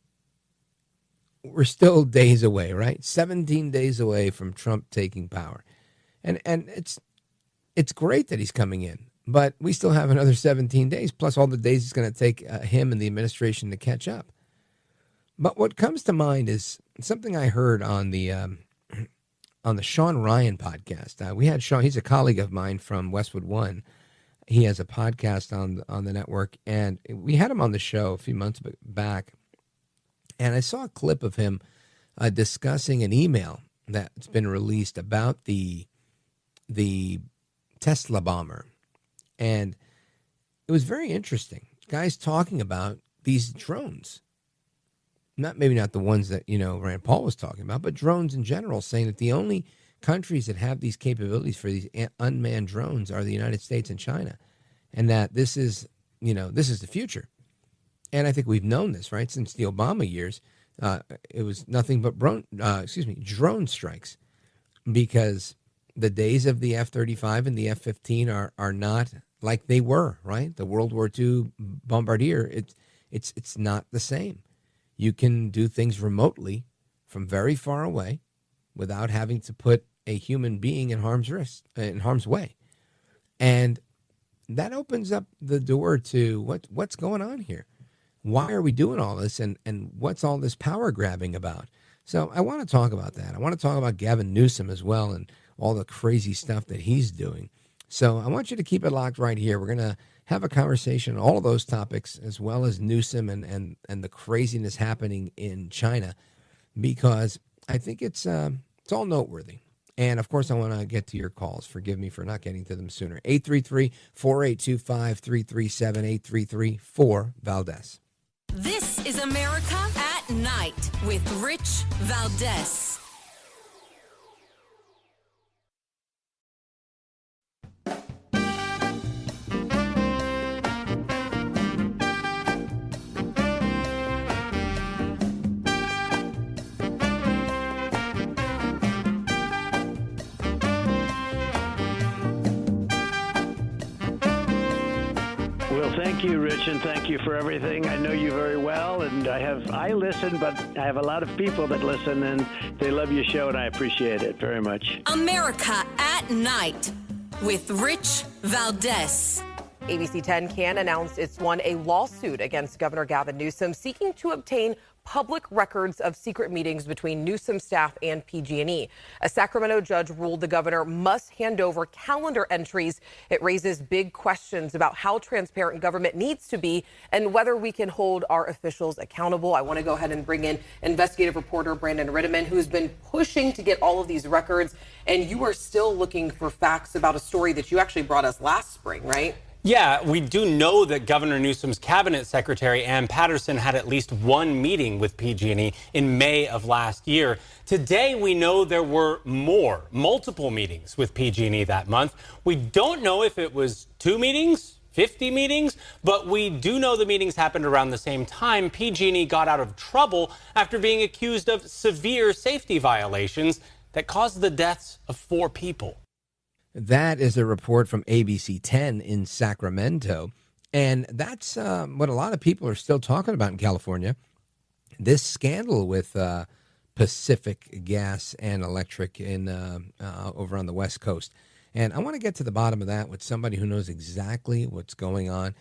we're still days away, right? 17 days away from Trump taking power. And it's great that he's coming in, but we still have another 17 days, plus all the days it's going to take him and the administration to catch up. But what comes to mind is something I heard on the Sean Ryan podcast. We had Sean; he's a colleague of mine from Westwood One. He has a podcast on the network, and we had him on the show a few months back. And I saw a clip of him discussing an email that's been released about the Tesla bomber. And it was very interesting. Guys talking about these drones. Maybe not the ones that, Rand Paul was talking about, but drones in general, saying that the only countries that have these capabilities for these unmanned drones are the United States and China. And that this is the future. And I think we've known this, right? Since the Obama years, it was nothing but drone strikes, because the days of the F-35 and the F-15 are not like they were, right? The World War II bombardier, it's not the same. You can do things remotely from very far away without having to put a human being in harm's way. And that opens up the door to what's going on here. Why are we doing all this, and what's all this power grabbing about? So I want to talk about that. I want to talk about Gavin Newsom as well and all the crazy stuff that he's doing. So I want you to keep it locked right here. We're going to have a conversation on all of those topics, as well as Newsom and the craziness happening in China, because I think it's all noteworthy. And, of course, I want to get to your calls. Forgive me for not getting to them sooner. 833-4825-337, 833-4-VALDEZ. This is America at Night with Rich Valdez. Well, thank you, Rich, and thank you for everything. I know you very well, and I listen, but I have a lot of people that listen, and they love your show, and I appreciate it very much. America at Night with Rich Valdez. ABC 10 can announce it's won a lawsuit against Governor Gavin Newsom seeking to obtain public records of secret meetings between Newsom staff and PG&E. A Sacramento judge ruled the governor must hand over calendar entries. It raises big questions about how transparent government needs to be and whether we can hold our officials accountable. I want to go ahead and bring in investigative reporter Brandon Rittiman, who's been pushing to get all of these records. And you are still looking for facts about a story that you actually brought us last spring, right? Yeah, we do know that Governor Newsom's cabinet secretary, Ann Patterson, had at least one meeting with PG&E in May of last year. Today, we know there were multiple meetings with PG&E that month. We don't know if it was 2 meetings, 50 meetings, but we do know the meetings happened around the same time. PG&E got out of trouble after being accused of severe safety violations that caused the deaths of 4 people. That is a report from ABC 10 in Sacramento. And that's what a lot of people are still talking about in California. This scandal with Pacific Gas and Electric in over on the West Coast. And I want to get to the bottom of that with somebody who knows exactly what's going on.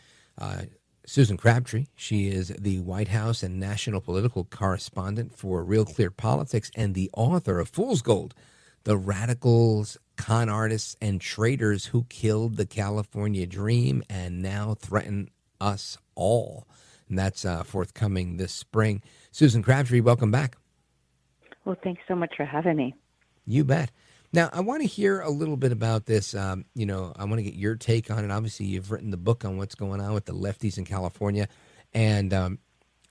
Susan Crabtree, she is the White House and national political correspondent for RealClearPolitics and the author of Fool's Gold, The Radicals, Con Artists, and Traitors Who Killed the California Dream and Now Threaten Us All. And that's forthcoming this spring. Susan Crabtree, welcome back. Well, thanks so much for having me. You bet. Now, I want to hear a little bit about this. I want to get your take on it. Obviously, you've written the book on what's going on with the lefties in California. And,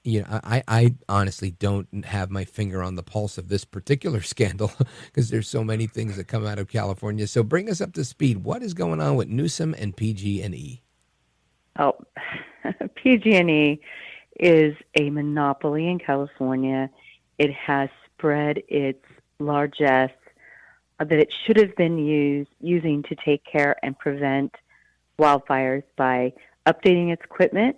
I honestly don't have my finger on the pulse of this particular scandal because there's so many things that come out of California. So bring us up to speed. What is going on with Newsom and PG&E? Oh, PG&E is a monopoly in California. It has spread its largesse that it should have been using to take care and prevent wildfires by updating its equipment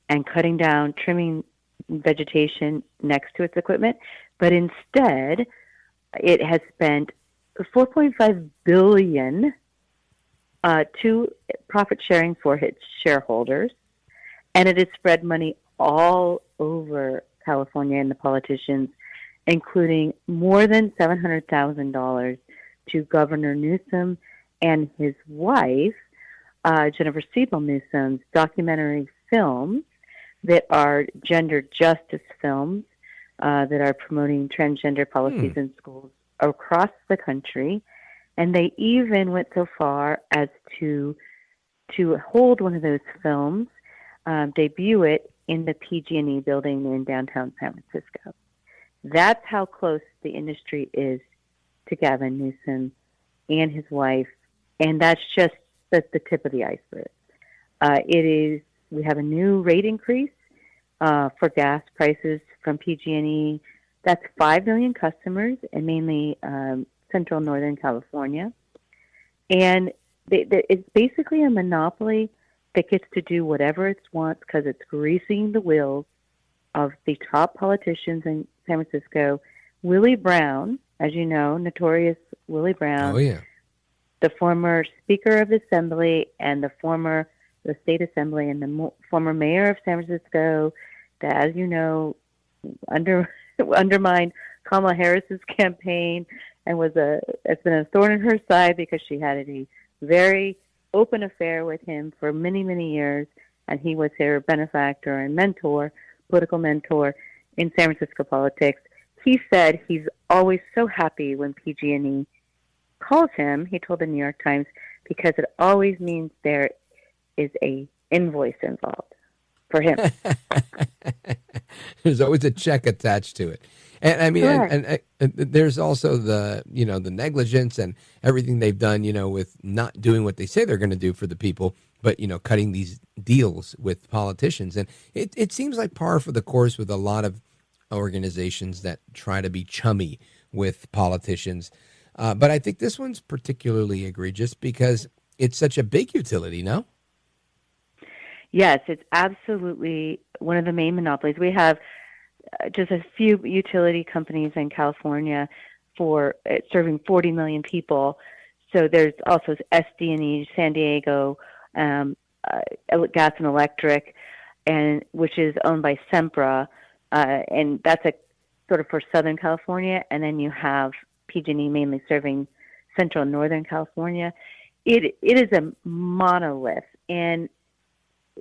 and cutting down, trimming vegetation next to its equipment, but instead it has spent $4.5 billion to profit sharing for its shareholders, and it has spread money all over California and the politicians, including more than $700,000 to Governor Newsom and his wife, Jennifer Siebel Newsom's documentary films that are gender justice films that are promoting transgender policies in schools across the country. And they even went so far as to hold one of those films, debut it in the PG&E building in downtown San Francisco. That's how close the industry is to Gavin Newsom and his wife. And that's the tip of the iceberg. We have a new rate increase for gas prices from PG&E. That's 5 million customers, and mainly central northern California. And it's basically a monopoly that gets to do whatever it wants because it's greasing the wheels of the top politicians in San Francisco. Willie Brown, as you know, notorious Willie Brown. Oh, yeah. The former Speaker of the Assembly and the State Assembly and the former mayor of San Francisco that, as you know, undermined Kamala Harris's campaign and it's been a thorn in her side because she had a very open affair with him for many, many years, and he was her benefactor and political mentor in San Francisco politics. He said he's always so happy when PG&E calls him, he told the New York Times, because it always means there is a invoice involved for him. There's always a check attached to it. And I mean, Correct. and there's also the negligence and everything they've done, with not doing what they say they're going to do for the people, but, cutting these deals with politicians. And it seems like par for the course with a lot of organizations that try to be chummy with politicians. But I think this one's particularly egregious because it's such a big utility, no? Yes, it's absolutely one of the main monopolies. We have just a few utility companies in California for serving 40 million people. So there's also SD&E, San Diego, Gas and Electric, and which is owned by Sempra, and that's a sort of for Southern California. And then you have PG&E mainly serving Central and Northern California. It is a monolith, and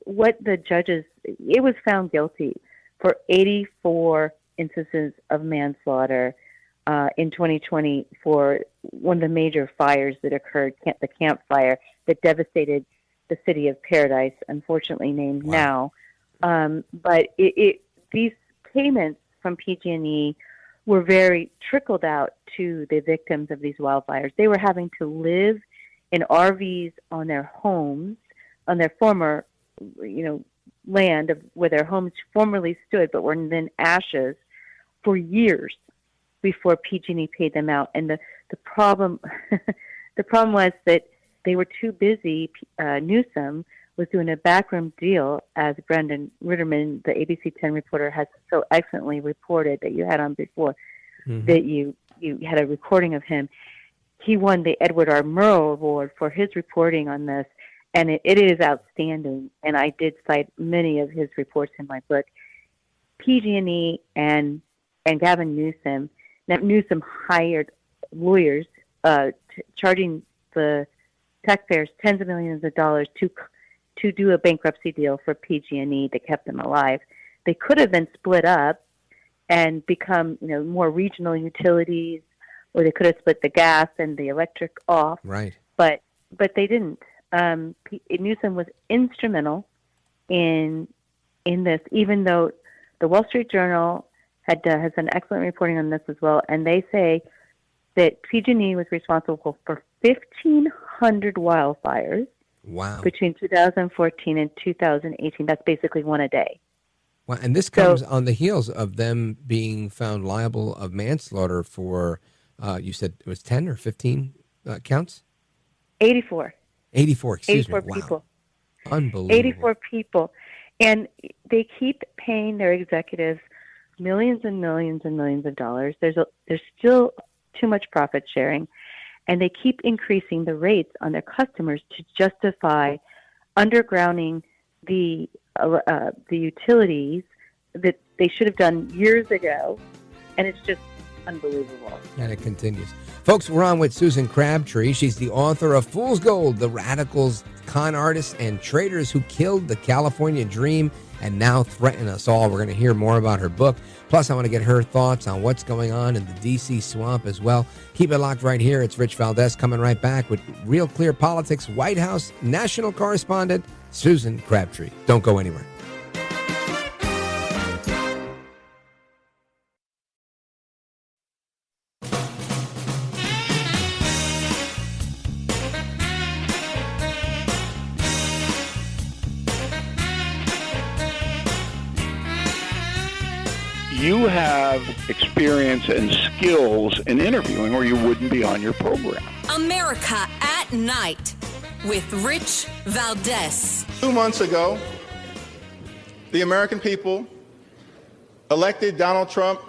what the judges, it was found guilty for 84 instances of manslaughter in 2020 for one of the major fires that occurred, the Camp Fire, that devastated the city of Paradise, unfortunately named now. But these payments from PG&E were very trickled out to the victims of these wildfires. They were having to live in RVs on their homes, on their former land of where their homes formerly stood, but were then ashes for years before PG&E paid them out. And the problem, the problem was that they were too busy. Newsom was doing a backroom deal, as Brendan Ritterman, the ABC 10 reporter, has so excellently reported that you had on before, that you had a recording of him. He won the Edward R. Murrow Award for his reporting on this, and it is outstanding. And I did cite many of his reports in my book. PG&E and Gavin Newsom. Now, Newsom hired lawyers, charging the taxpayers tens of millions of dollars to do a bankruptcy deal for PG&E that kept them alive. They could have been split up and become, more regional utilities, or they could have split the gas and the electric off. Right. But they didn't. Newsom was instrumental in this, even though the Wall Street Journal has done excellent reporting on this as well, and they say that PG&E was responsible for 1,500 wildfires. Wow. Between 2014 and 2018. That's basically one a day. Well, and this comes on the heels of them being found liable of manslaughter for, you said it was 10 or 15 counts? 84. 84, excuse 84 me. Wow. people. Unbelievable. 84 people. And they keep paying their executives millions and millions and millions of dollars. There's still too much profit sharing. And they keep increasing the rates on their customers to justify undergrounding the utilities that they should have done years ago. And it's just unbelievable. And it continues. Folks, we're on with Susan Crabtree. She's the author of Fool's Gold, The Radicals, Con Artists, and Traitors Who Killed the California Dream and Now Threaten Us All. We're going to hear more about her book. Plus, I want to get her thoughts on what's going on in the D.C. swamp as well. Keep it locked right here. It's Rich Valdez coming right back with Real Clear Politics White House national correspondent Susan Crabtree. Don't go anywhere. You have experience and skills in interviewing, or you wouldn't be on your program. America at Night with Rich Valdez. 2 months ago, the American people elected Donald Trump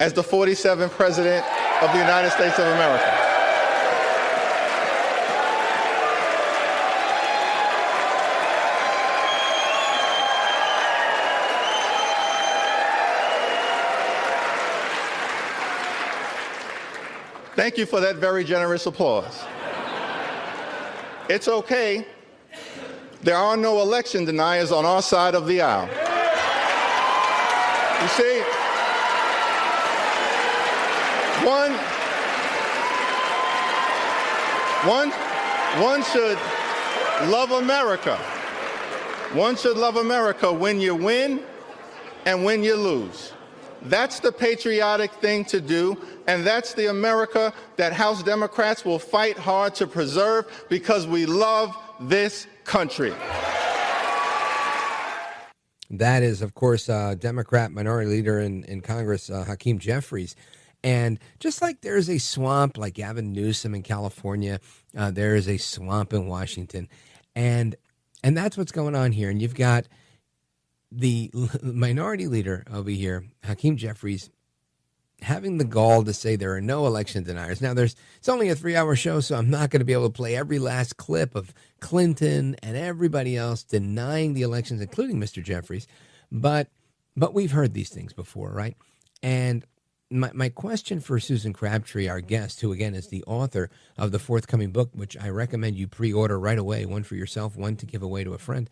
as the 47th president of the United States of America. Thank you for that very generous applause. It's okay. There are no election deniers on our side of the aisle. You see, One should love America. One should love America when you win and when you lose. That's the patriotic thing to do, and that's the America that House Democrats will fight hard to preserve because we love this country. That is, of course, Democrat Minority Leader in Congress, Hakeem Jeffries. And just like there is a swamp like Gavin Newsom in California, there is a swamp in Washington. And that's what's going on here. And you've got the Minority Leader over here, Hakeem Jeffries, having the gall to say there are no election deniers. Now, it's only a 3-hour show, so I'm not going to be able to play every last clip of Clinton and everybody else denying the elections, including Mr. Jeffries. But we've heard these things before, right? And my question for Susan Crabtree, our guest, who, again, is the author of the forthcoming book, which I recommend you pre-order right away, one for yourself, one to give away to a friend,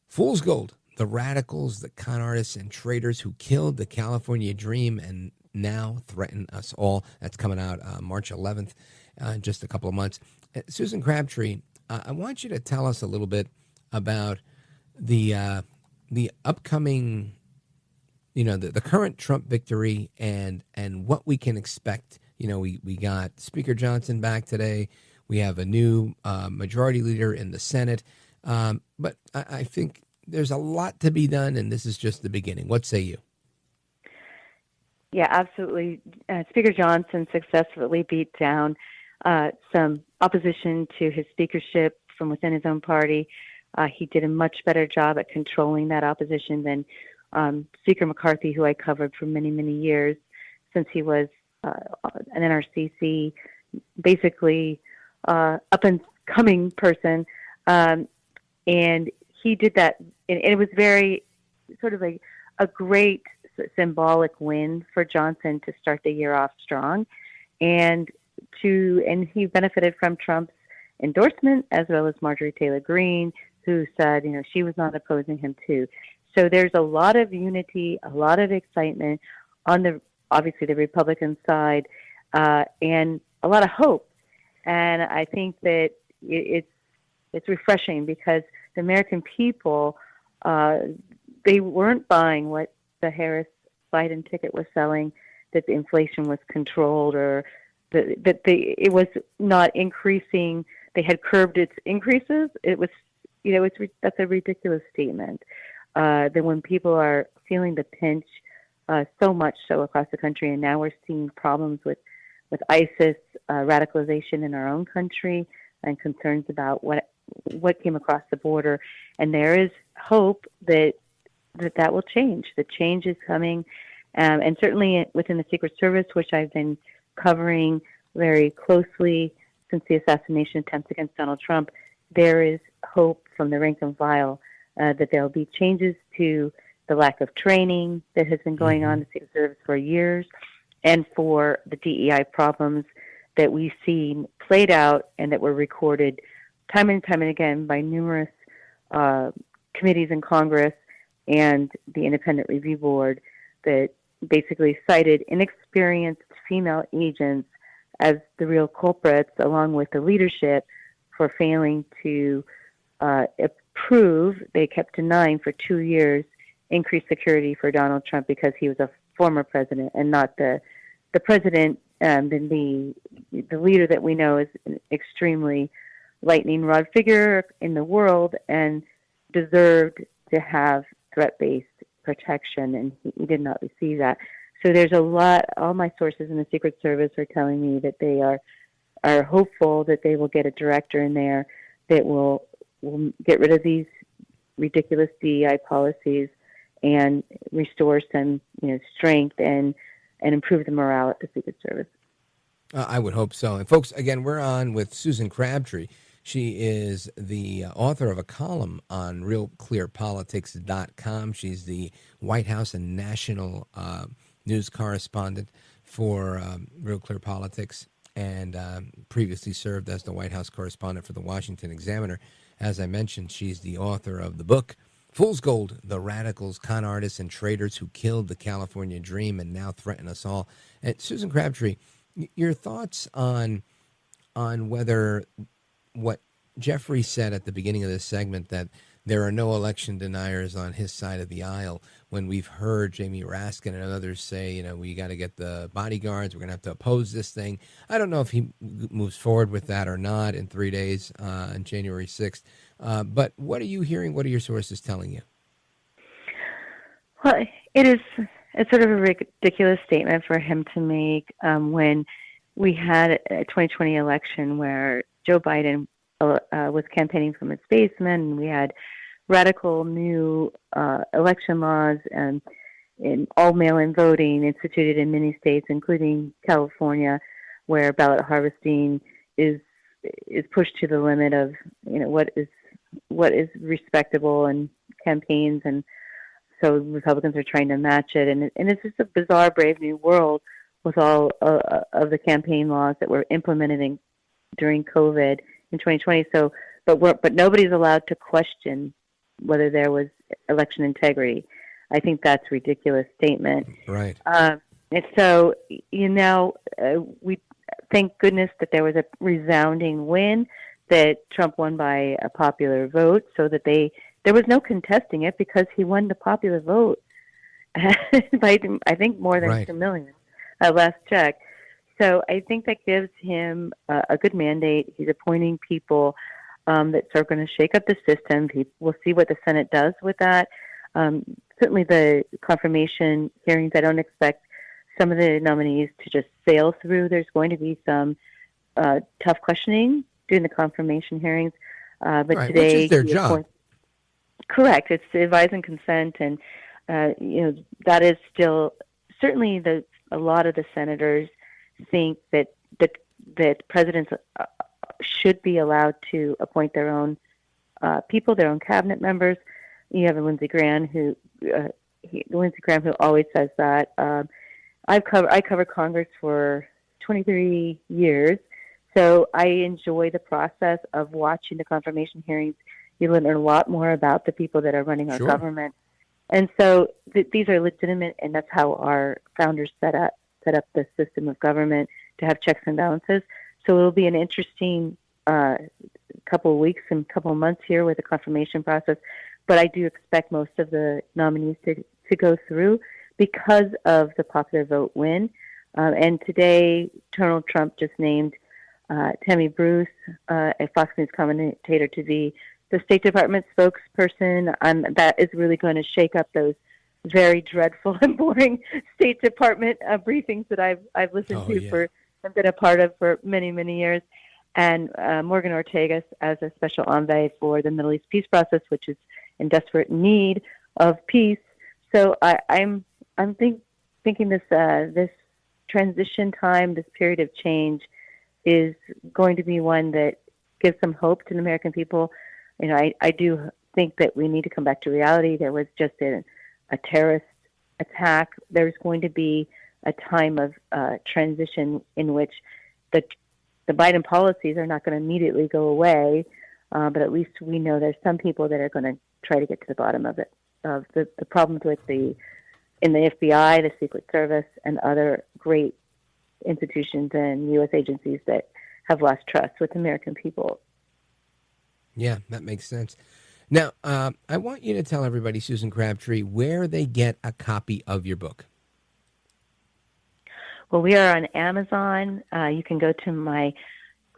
Fool's Gold, the radicals, the con artists, and traitors who killed the California dream and now threaten us all. That's coming out March 11th, just a couple of months. Susan Crabtree, I want you to tell us a little bit about the upcoming, the current Trump victory and what we can expect. We got Speaker Johnson back today. We have a new majority leader in the Senate. But I think there's a lot to be done, and this is just the beginning. What say you? Yeah, absolutely. Speaker Johnson successfully beat down some opposition to his speakership from within his own party. He did a much better job at controlling that opposition than Speaker McCarthy, who I covered for many, many years, since he was an NRCC, basically up-and-coming person. And he did that, and it was very sort of a great symbolic win for Johnson to start the year off strong, and he benefited from Trump's endorsement, as well as Marjorie Taylor Greene, who said she was not opposing him too. So there's a lot of unity, a lot of excitement on obviously the Republican side, and a lot of hope. And I think that it's refreshing because the American people, they weren't buying what the Harris-Biden ticket was selling, that the inflation was controlled, or that it was not increasing. They had curbed its increases. It was, that's a ridiculous statement. That when people are feeling the pinch so much so across the country, and now we're seeing problems with ISIS radicalization in our own country, and concerns about what came across the border, and there is hope that will change. The change is coming, and certainly within the Secret Service, which I've been covering very closely since the assassination attempts against Donald Trump, there is hope from the rank and file that there will be changes to the lack of training that has been going on in the Secret Service for years, and for the DEI problems that we've seen played out and that were recorded time and time and again by numerous committees in Congress and the Independent Review Board, that basically cited inexperienced female agents as the real culprits, along with the leadership, for failing to approve. They kept denying for 2 years increased security for Donald Trump because he was a former president and not the president, and the leader that we know is an extremely lightning rod figure in the world and deserved to have threat-based protection, and he did not receive that. So there's a lot. All my sources in the Secret Service are telling me that they are hopeful that they will get a director in there that will get rid of these ridiculous DEI policies and restore some strength and improve the morale at the Secret Service. I would hope so. And folks, again, we're on with Susan Crabtree. She is the author of a column on RealClearPolitics.com. She's the White House and national news correspondent for Real Clear Politics, and previously served as the White House correspondent for the Washington Examiner. As I mentioned, she's the author of the book, Fool's Gold, The Radicals, Con Artists, and Traitors Who Killed the California Dream and Now Threaten Us All. And Susan Crabtree, your thoughts on on whether what Jeffrey said at the beginning of this segment, that there are no election deniers on his side of the aisle, when we've heard Jamie Raskin and others say, we got to get the bodyguards, we're going to have to oppose this thing. I don't know if he moves forward with that or not in 3 days on January 6th. But what are you hearing? What are your sources telling you? Well, it's sort of a ridiculous statement for him to make when we had a 2020 election where Joe Biden was campaigning from his basement, and we had radical new election laws and all mail-in voting instituted in many states, including California, where ballot harvesting is pushed to the limit of what is respectable in campaigns, and so Republicans are trying to match it, and it's just a bizarre, brave new world with all of the campaign laws that were implemented during COVID in 2020. So, but nobody's allowed to question whether there was election integrity. I think that's a ridiculous statement. Right. And so, we thank goodness that there was a resounding win, that Trump won by a popular vote, so that there was no contesting it because he won the popular vote by, I think, more than 2 million at last check. So I think that gives him a good mandate. He's appointing people that are going to shake up the system. We'll see what the Senate does with that. Certainly the confirmation hearings, I don't expect some of the nominees to just sail through. There's going to be some tough questioning during the confirmation hearings. But today, which is their job. Correct. It's advise and consent, and that is still certainly a lot of the senators think that presidents should be allowed to appoint their own people, their own cabinet members. You have Lindsey Graham who always says that. I covered Congress for 23 years, so I enjoy the process of watching the confirmation hearings. You learn a lot more about the people that are running our government, and so these are legitimate, and that's how our founders set up the system of government, to have checks and balances. So it'll be an interesting couple of weeks and couple of months here with the confirmation process. But I do expect most of the nominees to go through because of the popular vote win. And today, Donald Trump just named Tammy Bruce, a Fox News commentator, to be the State Department spokesperson. That is really going to shake up those very dreadful and boring State Department briefings that I've listened to for and been a part of for many, many years. And Morgan Ortagus as a special envoy for the Middle East peace process, which is in desperate need of peace. So I'm thinking this transition time, this period of change, is going to be one that gives some hope to the American people. I do think that we need to come back to reality. There was just a terrorist attack. There's going to be a time of transition in which the Biden policies are not going to immediately go away, but at least we know there's some people that are going to try to get to the bottom of it, of the problems with in the FBI, the Secret Service, and other great institutions and U.S. agencies that have lost trust with American people. Yeah, that makes sense. Now, I want you to tell everybody, Susan Crabtree, where they get a copy of your book. Well, we are on Amazon. You can go to my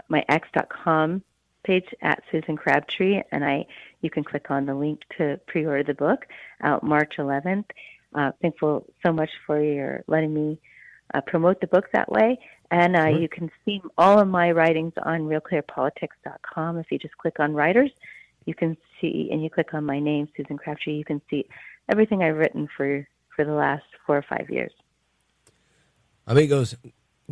x.com page at Susan Crabtree, and you can click on the link to pre-order the book out March 11th. Thankful so much for your letting me promote the book that way. And you can see all of my writings on RealClearPolitics.com. If you just click on writers, you can see, and you click on my name, Susan Crabtree, you can see everything I've written for the last 4 or 5 years. Amigos,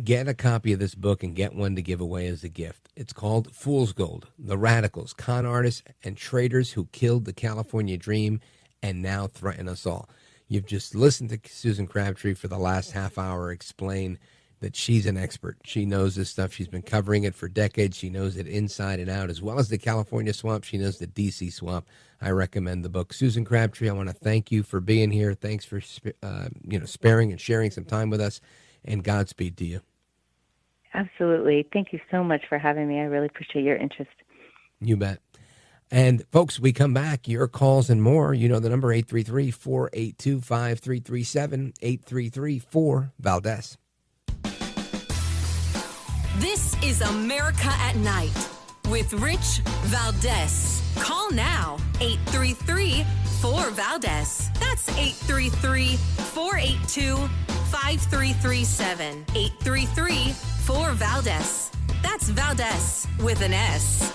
get a copy of this book and get one to give away as a gift. It's called Fool's Gold: The Radicals, Con Artists, and Traitors Who Killed the California Dream and Now Threaten Us All. You've just listened to Susan Crabtree for the last half hour explain that she's an expert. She knows this stuff. She's been covering it for decades. She knows it inside and out, as well as the California swamp. She knows the D.C. swamp. I recommend the book. Susan Crabtree, I want to thank you for being here. Thanks for sparing and sharing some time with us, and Godspeed to you. Absolutely. Thank you so much for having me. I really appreciate your interest. You bet. And folks, we come back, your calls and more. You know the number, 833-482-5337, 833-4-VALDEZ. This is America at Night with Rich Valdez. Call now, 833-4-VALDEZ. That's 833-482-5337. 833-4-VALDEZ. That's Valdez with an S.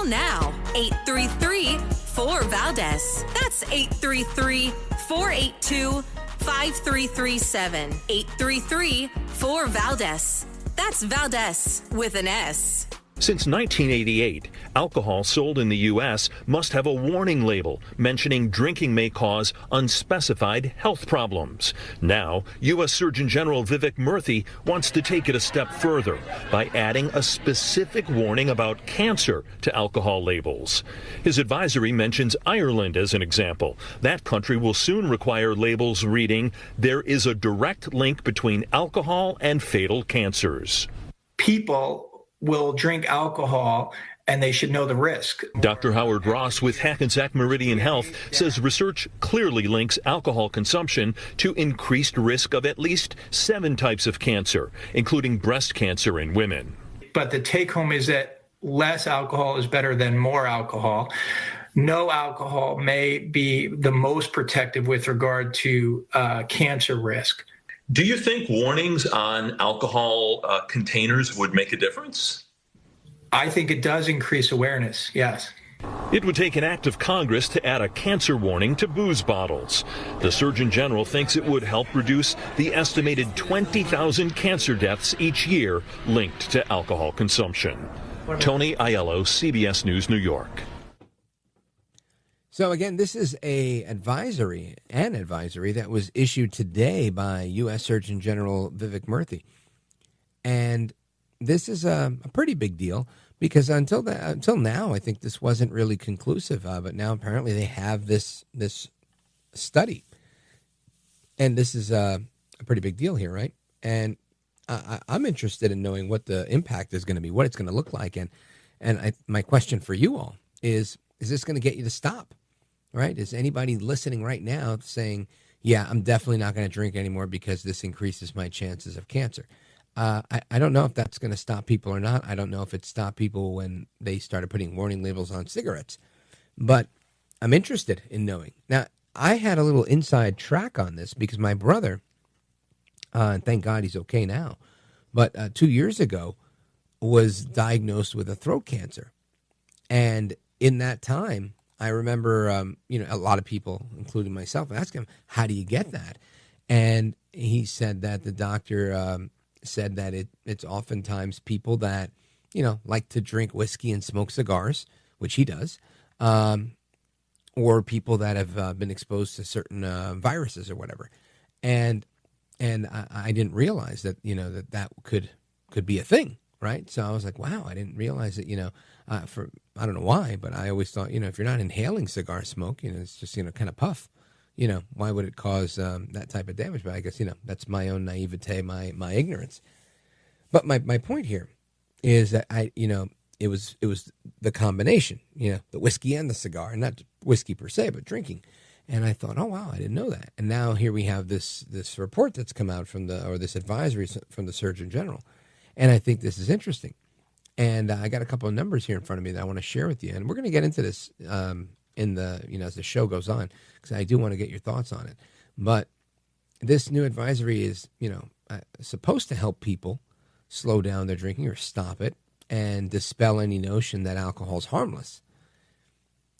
Now, 833-4-VALDEZ. That's 833-482-5337. 833-4-VALDEZ. That's Valdez with an S. Since 1988, alcohol sold in the U.S. must have a warning label mentioning drinking may cause unspecified health problems. Now, U.S. Surgeon General Vivek Murthy wants to take it a step further by adding a specific warning about cancer to alcohol labels. His advisory mentions Ireland as an example. That country will soon require labels reading, "There is a direct link between alcohol and fatal cancers." People will drink alcohol and they should know the risk. Dr. Howard Ross with Hackensack Meridian Health says research clearly links alcohol consumption to increased risk of at least 7 types of cancer, including breast cancer in women. But the take home is that less alcohol is better than more alcohol. No alcohol may be the most protective with regard to cancer risk. Do you think warnings on alcohol containers would make a difference? I think it does increase awareness, yes. It would take an act of Congress to add a cancer warning to booze bottles. The Surgeon General thinks it would help reduce the estimated 20,000 cancer deaths each year linked to alcohol consumption. Tony Aiello, CBS News, New York. So again, this is an advisory that was issued today by U.S. Surgeon General Vivek Murthy. And this is a pretty big deal because until now, I think this wasn't really conclusive. But now apparently they have this study. And this is a pretty big deal here, right? And I'm interested in knowing what the impact is going to be, what it's going to look like. And my question for you all is this going to get you to stop? Right? Is anybody listening right now saying, yeah, I'm definitely not going to drink anymore because this increases my chances of cancer? I don't know if that's going to stop people or not. I don't know if it stopped people when they started putting warning labels on cigarettes. But I'm interested in knowing. Now, I had a little inside track on this because my brother, and thank God he's okay now, but 2 years ago was diagnosed with a throat cancer. And in that time, I remember, a lot of people, including myself, asking him, how do you get that? And he said that the doctor said that it's oftentimes people that, like to drink whiskey and smoke cigars, which he does, or people that have been exposed to certain viruses or whatever. And I didn't realize that, that could be a thing. Right. So I was like, wow, I didn't realize that, I don't know why, but I always thought, if you're not inhaling cigar smoke, it's just, kind of puff, why would it cause that type of damage? But I guess, that's my own naivete, my ignorance. But my point here is that it was the combination, the whiskey and the cigar, not whiskey per se, but drinking. And I thought, oh, wow, I didn't know that. And now here we have this report that's come out this advisory from the Surgeon General. And I think this is interesting. And I got a couple of numbers here in front of me that I want to share with you. And we're going to get into this in the, as the show goes on, because I do want to get your thoughts on it. But this new advisory is, supposed to help people slow down their drinking or stop it and dispel any notion that alcohol is harmless.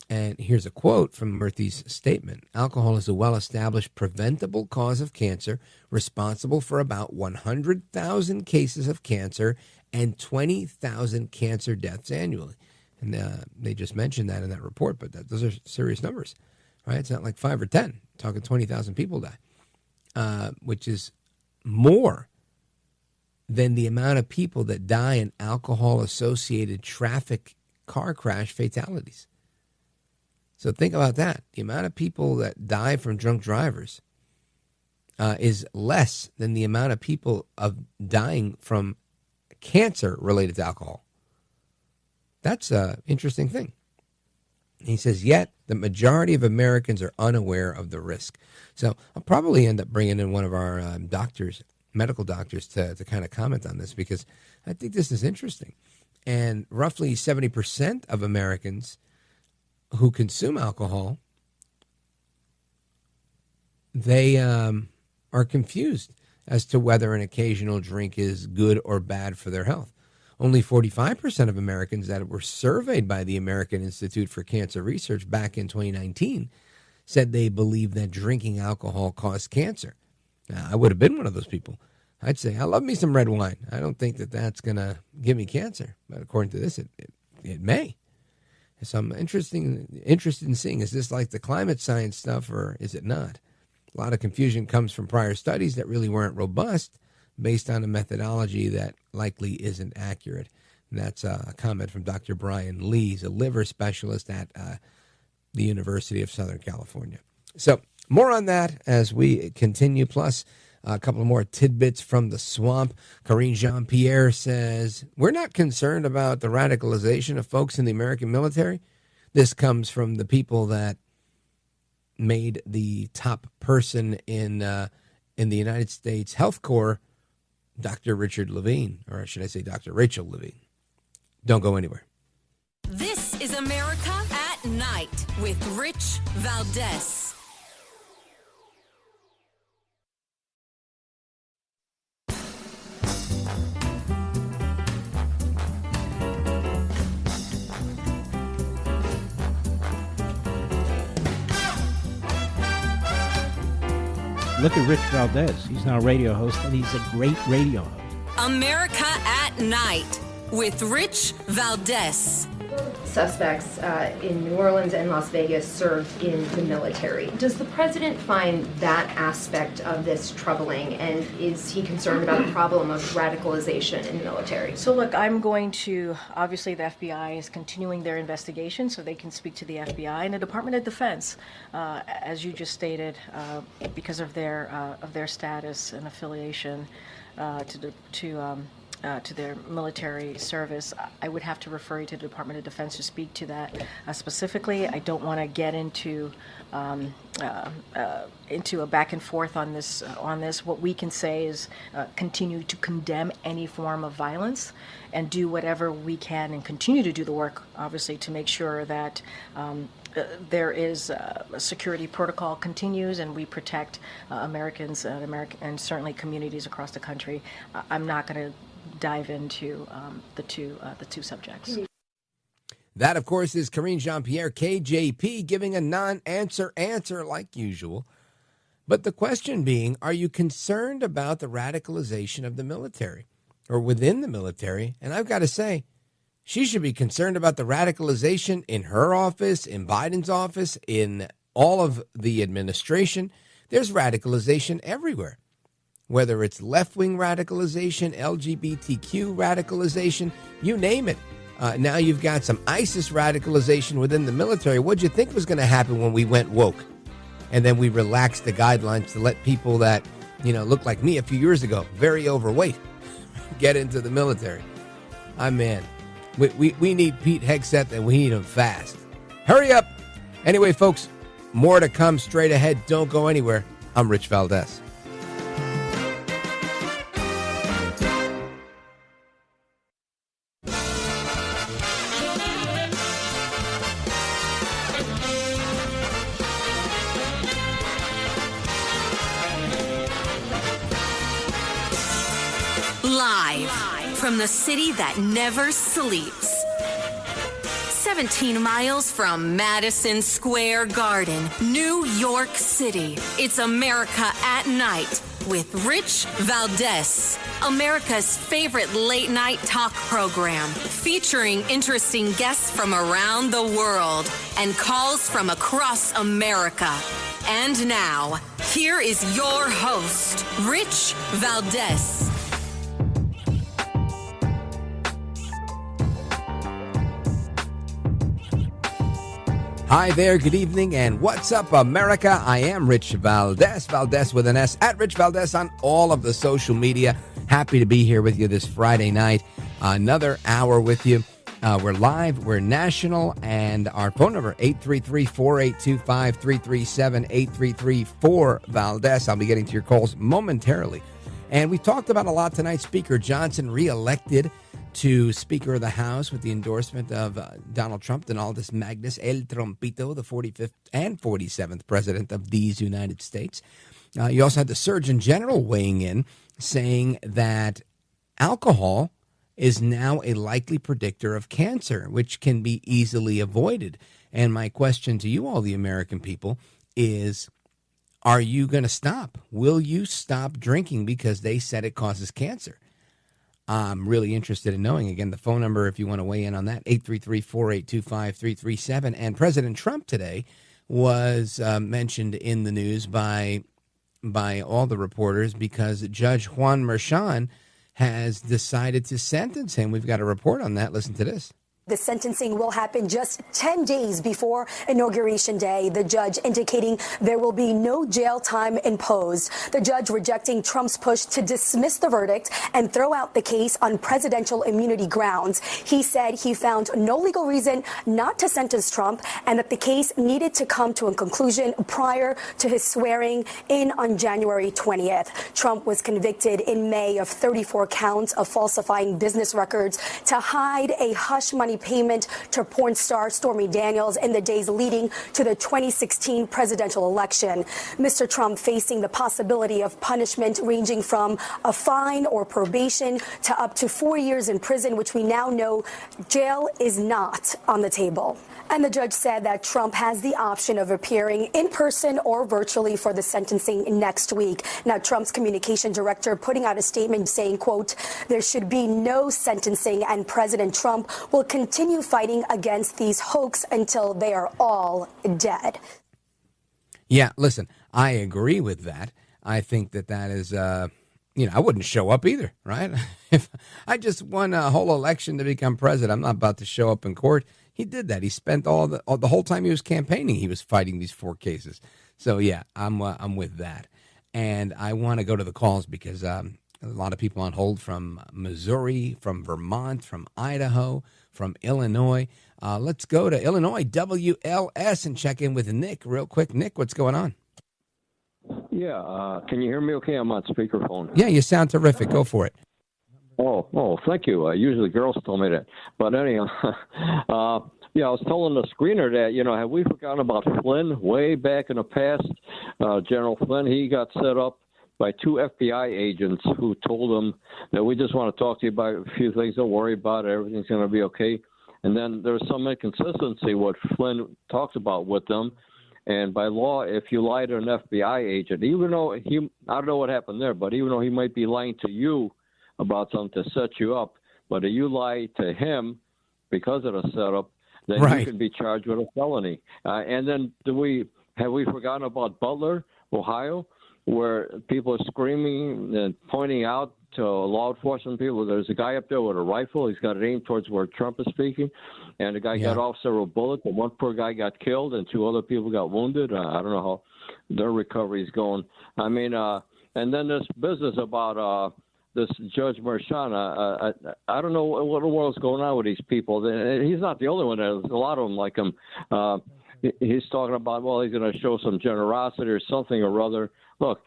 And here's a quote from Murthy's statement. Alcohol is a well-established preventable cause of cancer, responsible for about 100,000 cases of cancer and 20,000 cancer deaths annually. And they just mentioned that in that report, but those are serious numbers, right? It's not like 5 or 10. talking 20,000 people die, which is more than the amount of people that die in alcohol-associated traffic car crash fatalities. So think about that. The amount of people that die from drunk drivers is less than the amount of people dying from cancer related to alcohol. That's an interesting thing. He says, yet the majority of Americans are unaware of the risk. So I'll probably end up bringing in one of our medical doctors, to kind of comment on this, because I think this is interesting. And roughly 70% of Americans who consume alcohol, they are confused as to whether an occasional drink is good or bad for their health. Only 45% of Americans that were surveyed by the American Institute for Cancer Research back in 2019 said they believe that drinking alcohol caused cancer. Now, I would have been one of those people. I'd say, I love me some red wine. I don't think that that's going to give me cancer. But according to this, it may. So I'm interested in seeing, is this like the climate science stuff or is it not? A lot of confusion comes from prior studies that really weren't robust, based on a methodology that likely isn't accurate. And that's a comment from Dr. Brian Lee. He's a liver specialist at the University of Southern California. So more on that as we continue, plus a couple more tidbits from the swamp. Karine Jean-Pierre says, we're not concerned about the radicalization of folks in the American military. This comes from the people that made the top person in the United States Health Corps, Dr. Richard Levine, or should I say Dr. Rachel Levine. Don't go anywhere. This is America at Night with Rich Valdez. Look at Rich Valdez. He's now a radio host, and he's a great radio host. America at Night with Rich Valdez. Suspects in New Orleans and Las Vegas served in the military. Does the president find that aspect of this troubling, and is he concerned about the problem of radicalization in the military? So look, I'm going to, obviously the FBI is continuing their investigation, so they can speak to the FBI and the Department of Defense, as you just stated, because of their status and affiliation to their military service. I would have to refer you to the Department of Defense to speak to that specifically. I don't want to get into a back and forth on this. What we can say is continue to condemn any form of violence and do whatever we can and continue to do the work, obviously, to make sure that there is a security protocol continues and we protect Americans and certainly communities across the country. I'm not going to dive into the two subjects. That, of course, is Karine Jean-Pierre, KJP, giving a non-answer answer like usual. But the question being, are you concerned about the radicalization of the military or within the military? And I've got to say, she should be concerned about the radicalization in her office, in Biden's office, in all of the administration. There's radicalization everywhere. Whether it's left-wing radicalization, LGBTQ radicalization, you name it. Now you've got some ISIS radicalization within the military. What'd you think was going to happen when we went woke? And then we relaxed the guidelines to let people that, looked like me a few years ago, very overweight, get into the military. Man, we need Pete Hegseth, and we need him fast. Hurry up. Anyway, folks, more to come straight ahead. Don't go anywhere. I'm Rich Valdez. Live from the city that never sleeps. 17 miles from Madison Square Garden, New York City. It's America at Night with Rich Valdez. America's favorite late night talk program featuring interesting guests from around the world and calls from across America. And now, here is your host, Rich Valdez. Hi there, good evening, and what's up, America? I am Rich Valdez, Valdez with an S, at Rich Valdez on all of the social media. Happy to be here with you this Friday night. Another hour with you. We're live, we're national, and our phone number, 833-482-5337, 833-4-VALDEZ. I'll be getting to your calls momentarily. And we talked about a lot tonight. Speaker Johnson reelected to Speaker of the House with the endorsement of Donald Trump, Donaldus Magnus, El Trompito, the 45th and 47th President of these United States. You also had the Surgeon General weighing in, saying that alcohol is now a likely predictor of cancer, which can be easily avoided. And my question to you all, the American people, is, are you going to stop? Will you stop drinking because they said it causes cancer? I'm really interested in knowing. Again, the phone number, if you want to weigh in on that, 833-482-5337. And President Trump today was mentioned in the news by all the reporters because Judge Juan Merchan has decided to sentence him. We've got a report on that. Listen to this. The sentencing will happen just 10 days before Inauguration Day, the judge indicating there will be no jail time imposed. The judge rejecting Trump's push to dismiss the verdict and throw out the case on presidential immunity grounds. He said he found no legal reason not to sentence Trump and that the case needed to come to a conclusion prior to his swearing in on January 20th. Trump was convicted in May of 34 counts of falsifying business records to hide a hush money payment to porn star Stormy Daniels in the days leading to the 2016 presidential election. Mr. Trump facing the possibility of punishment ranging from a fine or probation to up to 4 years in prison, which we now know jail is not on the table. And the judge said that Trump has the option of appearing in person or virtually for the sentencing next week. Now, Trump's communication director putting out a statement saying, quote, there should be no sentencing and President Trump will continue fighting against these hoax until they are all dead. Yeah, listen, I agree with that. I think that is, I wouldn't show up either, right? If I just won a whole election to become president, I'm not about to show up in court. He did that. He spent the whole time he was campaigning, he was fighting these 4 cases. So, yeah, I'm with that. And I want to go to the calls because a lot of people on hold from Missouri, from Vermont, from Idaho, from Illinois. Let's go to Illinois, WLS, and check in with Nick real quick. Nick, what's going on? Yeah, can you hear me okay? I'm on speakerphone. Yeah, you sound terrific. Go for it. Oh, thank you. Usually girls tell me that. But anyhow, I was telling the screener that, have we forgotten about Flynn way back in the past? General Flynn, he got set up by 2 FBI agents who told him that we just want to talk to you about a few things. Don't worry about it. Everything's going to be okay. And then there's some inconsistency what Flynn talks about with them. And by law, if you lie to an FBI agent, even though I don't know what happened there, but even though he might be lying to you about something to set you up, but if you lie to him because of the setup, then you can be charged with a felony. And then have we forgotten about Butler, Ohio, where people are screaming and pointing out to law enforcement people, there's a guy up there with a rifle. He's got it aimed towards where Trump is speaking. And the guy got off several bullets, and one poor guy got killed, and 2 other people got wounded. I don't know how their recovery is going. I mean, and then this business about this Judge Merchan, I don't know what the world's going on with these people. He's not the only one. There's a lot of them like him. He's talking about, well, he's going to show some generosity or something or other. Look,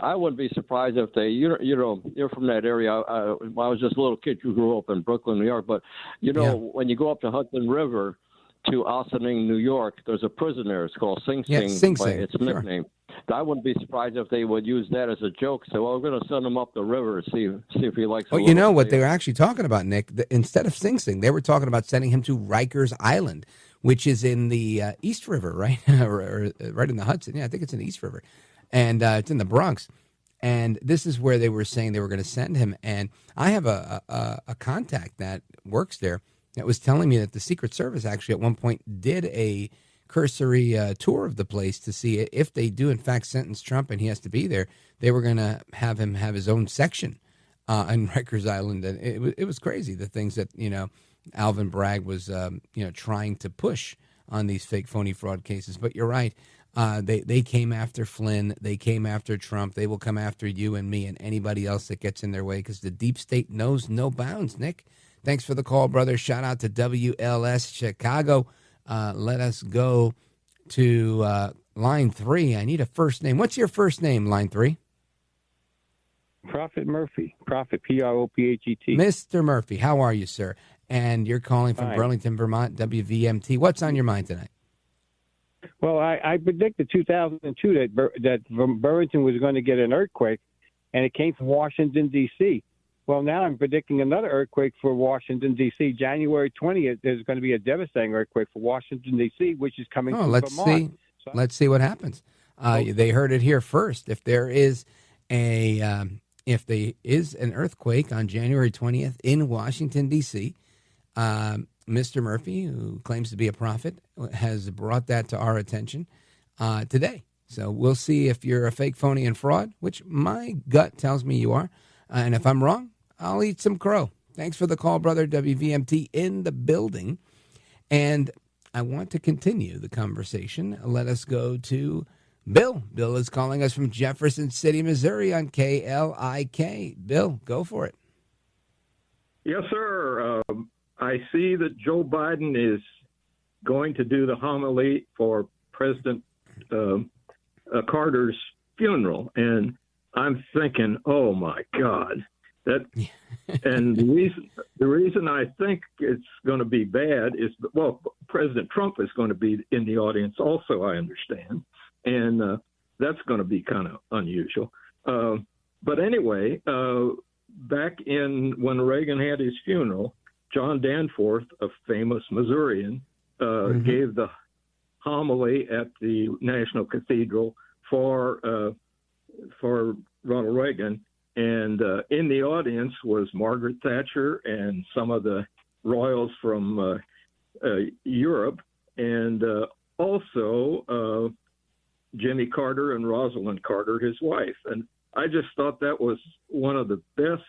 I wouldn't be surprised if you're from that area. I was just a little kid who grew up in Brooklyn, New York. But, when you go up the Hudson River to Ossining, New York, there's a prison there. It's called Sing Sing by its nickname. I wouldn't be surprised if they would use that as a joke. So, well, we're going to send him up the river and see if he likes it. Well, you know what they were actually talking about, Nick? Instead of Sing Sing, they were talking about sending him to Rikers Island, which is in the East River, right? or right in the Hudson. Yeah, I think it's in the East River. And it's in the Bronx. And this is where they were saying they were going to send him. And I have a contact that works there that was telling me that the Secret Service actually at one point did a cursory tour of the place to see if they do in fact sentence Trump and he has to be there. They were going to have him have his own section on Rikers Island, and it was crazy, the things that Alvin Bragg was trying to push on these fake, phony fraud cases. But you're right. They came after Flynn. They came after Trump. They will come after you and me and anybody else that gets in their way, because the deep state knows no bounds. Nick, thanks for the call, brother. Shout out to WLS Chicago. Let us go to line 3. I need a first name. What's your first name, line 3? Prophet Murphy. Prophet, Prophet. Mr. Murphy, how are you, sir? And you're calling from Burlington, Vermont, WVMT. What's on your mind tonight? Well, I predicted 2002 that Burlington was going to get an earthquake, and it came from Washington, D.C. Well, now I'm predicting another earthquake for Washington, D.C. January 20th, there's going to be a devastating earthquake for Washington, D.C., which is coming from let's Vermont. See. Let's see what happens. They heard it here first. If there is an earthquake on January 20th in Washington, D.C., Mr. Murphy, who claims to be a prophet, has brought that to our attention today. So we'll see if you're a fake, phony, and fraud, which my gut tells me you are. And if I'm wrong, I'll eat some crow. Thanks for the call, brother. WVMT in the building. And I want to continue the conversation. Let us go to Bill. Bill is calling us from Jefferson City, Missouri on KLIK. Bill, go for it. Yes, sir. I see that Joe Biden is going to do the homily for President Carter's funeral, and I'm thinking, oh my God, that. And the reason I think it's going to be bad is, well, President Trump is going to be in the audience also, I understand, and that's going to be kind of unusual. But anyway, back when Reagan had his funeral, John Danforth, a famous Missourian, gave the homily at the National Cathedral for Ronald Reagan. And in the audience was Margaret Thatcher and some of the royals from Europe, and also Jimmy Carter and Rosalind Carter, his wife. And I just thought that was one of the best.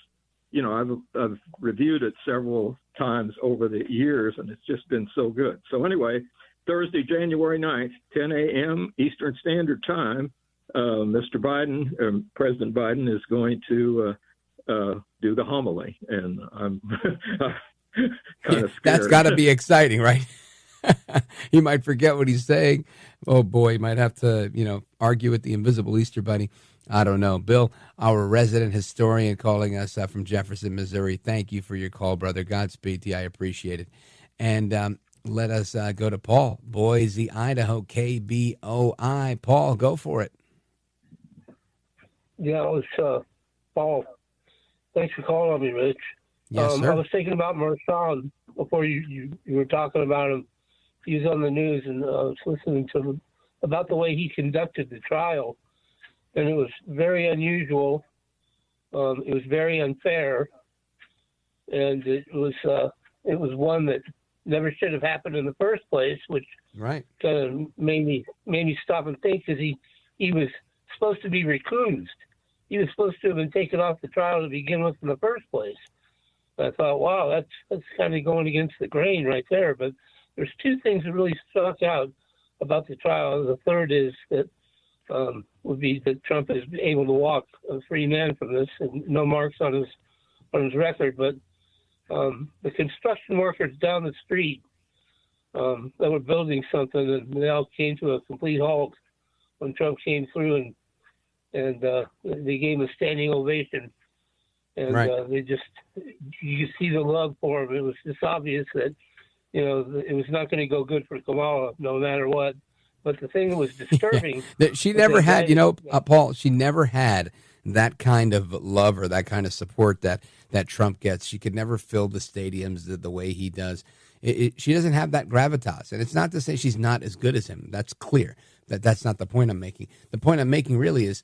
You know, I've reviewed it several times over the years, and it's just been so good. So anyway, Thursday, January 9th, 10 a.m. Eastern Standard Time, Mr. Biden, President Biden, is going to do the homily, and I'm kind of scared. That's got to be exciting, right? He might forget what he's saying. Oh, boy, he might have to, argue with the invisible Easter Bunny. I don't know. Bill, our resident historian, calling us from Jefferson, Missouri. Thank you for your call, brother. Godspeed to you. I appreciate it. And let us go to Paul, Boise, Idaho, KBOI. Paul, go for it. Yeah, it's Paul. Thanks for calling on me, Rich. Yes, sir. I was thinking about Marchand before you were talking about him. He was on the news, and I was listening to him about the way he conducted the trial. And it was very unusual. It was very unfair, and it was one that never should have happened in the first place, which kind of made me stop and think, because he was supposed to be recused. He was supposed to have been taken off the trial to begin with in the first place. I thought, wow, that's kind of going against the grain right there. But there's two things that really stuck out about the trial. The third is that would be that Trump is able to walk a free man from this, and no marks on his record. But the construction workers down the street that were building something, and they all came to a complete halt when Trump came through, and they gave him a standing ovation. And they just, you could see the love for him. It was just obvious that, it was not going to go good for Kamala no matter what. But the thing that was disturbing... she never had, Paul, she never had that kind of love or that kind of support that Trump gets. She could never fill the stadiums the way he does. She doesn't have that gravitas. And it's not to say she's not as good as him. That's clear. That's not the point I'm making. The point I'm making really is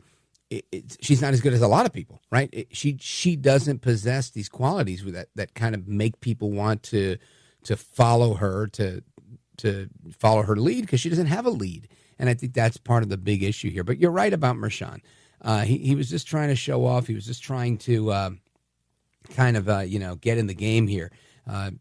she's not as good as a lot of people, right? She doesn't possess these qualities that kind of make people want to follow her, to to follow her lead because she doesn't have a lead. And I think that's part of the big issue here. But you're right about Mershon. He was just trying to show off. He was just trying to get in the game here.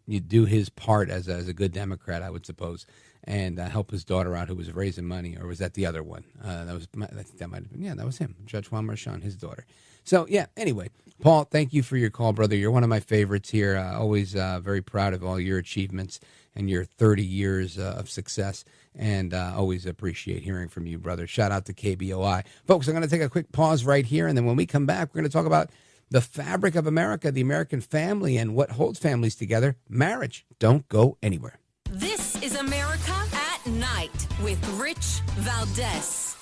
You do his part as a good Democrat, I would suppose, and help his daughter out who was raising money. Or was that the other one? I think that might have been. Yeah, that was him, Judge Juan Mershon, his daughter. So, yeah, anyway, Paul, thank you for your call, brother. You're one of my favorites here. Always very proud of all your achievements and your 30 years of success, and always appreciate hearing from you, brother. Shout out to KBOI. Folks, I'm going to take a quick pause right here, and then when we come back, we're going to talk about the fabric of America, the American family, and what holds families together, marriage. Don't go anywhere. This is America at Night with Rich Valdez.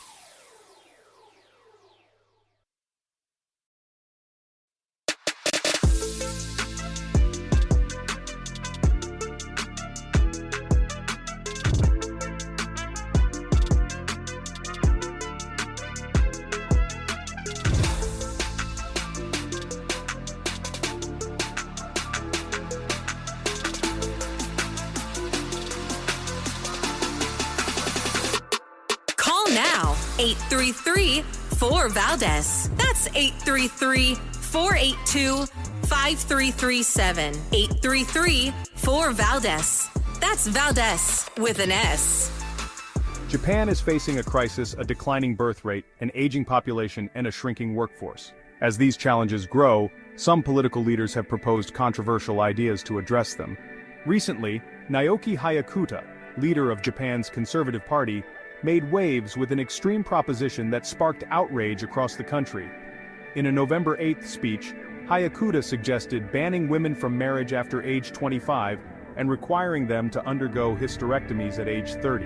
Now, 833-4-VALDEZ. That's 833-482-5337. 833-4-VALDEZ. That's Valdez with an S. Japan is facing a crisis, a declining birth rate, an aging population, and a shrinking workforce. As these challenges grow, some political leaders have proposed controversial ideas to address them. Recently, Naoki Hayakuta, leader of Japan's Conservative Party, made waves with an extreme proposition that sparked outrage across the country. In a November 8th speech, Hayakuta suggested banning women from marriage after age 25 and requiring them to undergo hysterectomies at age 30.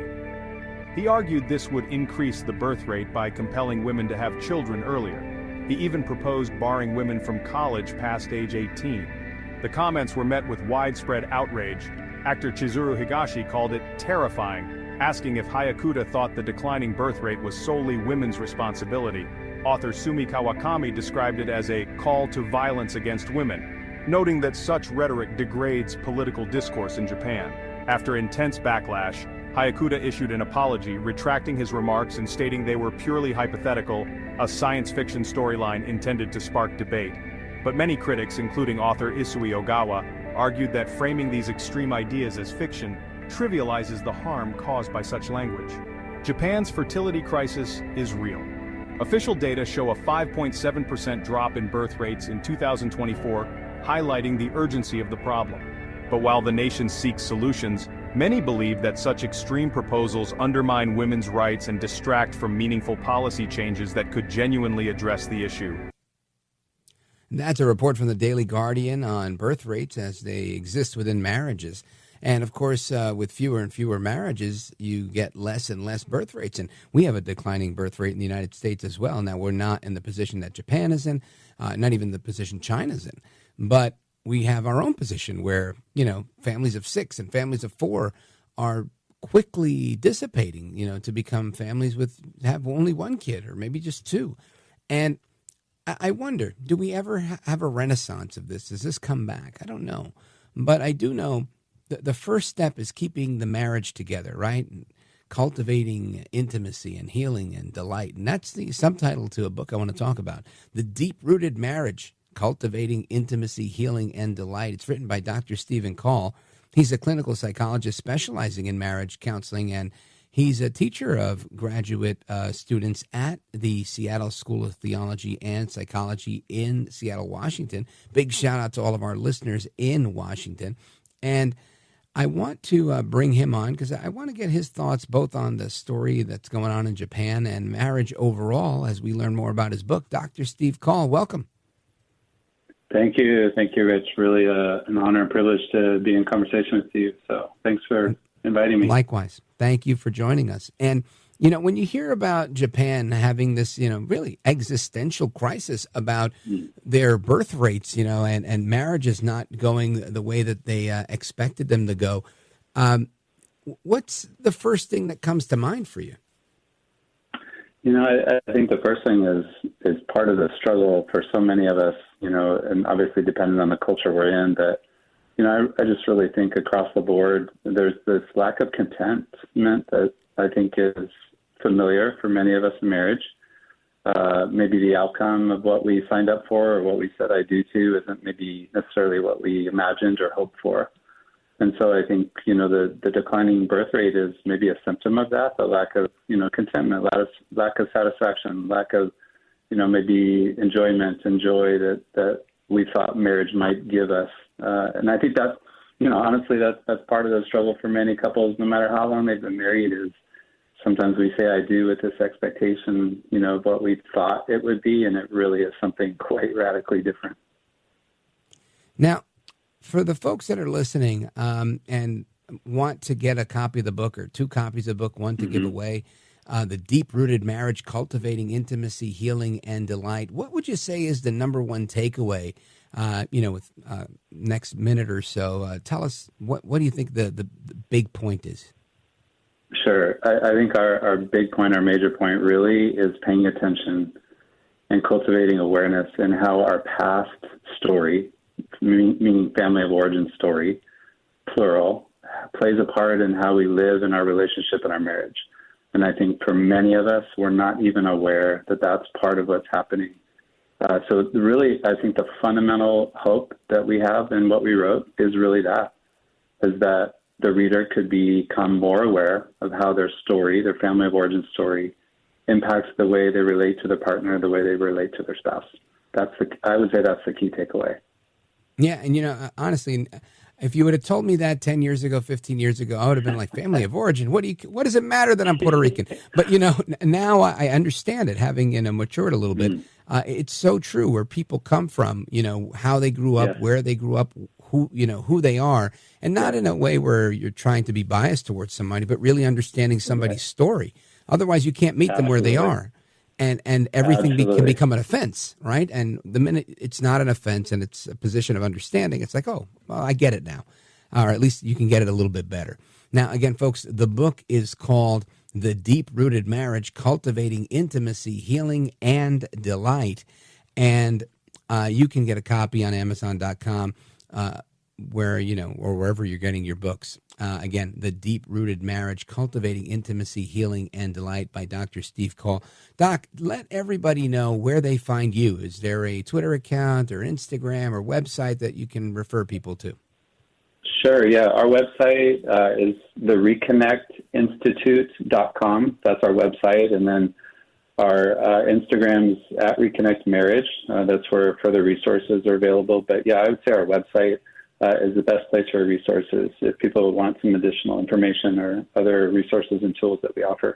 He argued this would increase the birth rate by compelling women to have children earlier. He even proposed barring women from college past age 18. The comments were met with widespread outrage. Actor Chizuru Higashi called it terrifying, asking if Hayakuta thought the declining birth rate was solely women's responsibility. Author Sumi Kawakami described it as a call to violence against women, noting that such rhetoric degrades political discourse in Japan. After intense backlash, Hayakuta issued an apology, retracting his remarks and stating they were purely hypothetical, a science fiction storyline intended to spark debate. But many critics, including author Isui Ogawa, argued that framing these extreme ideas as fiction trivializes the harm caused by such language. Japan's fertility crisis is real. Official data show a 5.7% drop in birth rates in 2024, highlighting the urgency of the problem. But while the nation seeks solutions, many believe that such extreme proposals undermine women's rights and distract from meaningful policy changes that could genuinely address the issue. That's a report from the Daily Guardian on birth rates as they exist within marriages. And, of course, with fewer and fewer marriages, you get less and less birth rates. And we have a declining birth rate in the United States as well. Now, we're not in the position that Japan is in, not even the position China's in. But we have our own position where, families of 6 and families of 4 are quickly dissipating, to become families have only one kid or maybe just 2. And I wonder, do we ever have a renaissance of this? Does this come back? I don't know. But I do know the first step is keeping the marriage together, right? And cultivating intimacy and healing and delight. And that's the subtitle to a book I want to talk about. The Deep-Rooted Marriage, Cultivating Intimacy, Healing, and Delight. It's written by Dr. Stephen Call. He's a clinical psychologist specializing in marriage counseling, and he's a teacher of graduate students at the Seattle School of Theology and Psychology in Seattle, Washington. Big shout out to all of our listeners in Washington. And I want to bring him on because I want to get his thoughts both on the story that's going on in Japan and marriage overall as we learn more about his book. Dr. Steve Call, welcome. Thank you. Thank you, Rich. Really an honor and privilege to be in conversation with you. So thanks for inviting me. Likewise. Thank you for joining us. And, when you hear about Japan having this, really existential crisis about their birth rates, and marriages not going the way that they expected them to go, what's the first thing that comes to mind for you? I think the first thing is part of the struggle for so many of us, and obviously depending on the culture we're in, that I just really think across the board, there's this lack of contentment that I think is familiar for many of us in marriage. Maybe the outcome of what we signed up for or what we said I do to isn't maybe necessarily what we imagined or hoped for. And so I think, the declining birth rate is maybe a symptom of that, the lack of, contentment, lack of satisfaction, lack of, maybe enjoyment and joy that we thought marriage might give us. And I think that's, honestly, that's part of the struggle for many couples, no matter how long they've been married, is sometimes we say I do with this expectation, of what we thought it would be, and it really is something quite radically different. Now, for the folks that are listening and want to get a copy of the book or 2 copies of the book, one to give away, The Deep-Rooted Marriage, Cultivating Intimacy, Healing, and Delight, what would you say is the number one takeaway, with next minute or so? Tell us, what do you think the big point is? Sure. I think our big point, our major point really is paying attention and cultivating awareness in how our past story, meaning family of origin story, plural, plays a part in how we live in our relationship and our marriage. And I think for many of us, we're not even aware that that's part of what's happening. So really, I think the fundamental hope that we have in what we wrote is really that the reader could become more aware of how their story, their family of origin story, impacts the way they relate to their partner, the way they relate to their spouse. I would say that's the key takeaway. Yeah, and honestly, if you would have told me that 10 years ago, 15 years ago, I would have been like, family of origin, what does it matter that I'm Puerto Rican? But, now I understand it, having, matured a little bit. It's so true, where people come from, how they grew up, where they grew up, who they are, and not in a way where you're trying to be biased towards somebody, but really understanding somebody's story. Otherwise, you can't meet them where they are. And everything can become an offense, right? And the minute it's not an offense and it's a position of understanding, it's like, oh, well, I get it now. Or at least you can get it a little bit better. Now, again, folks, the book is called The Deep-Rooted Marriage, Cultivating Intimacy, Healing, and Delight. And you can get a copy on Amazon.com, where, or wherever you're getting your books. Again, The Deep-Rooted Marriage, Cultivating Intimacy, Healing, and Delight by Dr. Steve Call. Doc, let everybody know where they find you. Is there a Twitter account or Instagram or website that you can refer people to? Sure, yeah. Our website is thereconnectinstitute.com. That's our website. And then our Instagram's at Reconnect Marriage. That's where further resources are available. But yeah, I would say our website is the best place for resources if people want some additional information or other resources and tools that we offer.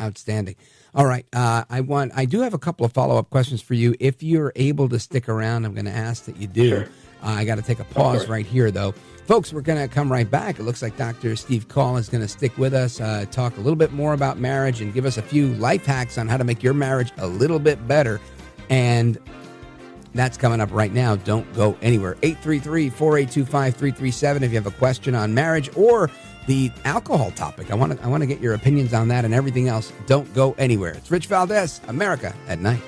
Outstanding. All right. I do have a couple of follow-up questions for you. If you're able to stick around, I'm going to ask that you do. Sure. I got to take a pause right here, though. Folks, we're going to come right back. It looks like Dr. Steve Call is going to stick with us, talk a little bit more about marriage, and give us a few life hacks on how to make your marriage a little bit better. And that's coming up right now. Don't go anywhere. 833-482-5337 if you have a question on marriage or the alcohol topic. I want to get your opinions on that and everything else. Don't go anywhere. It's Rich Valdez, America at Night.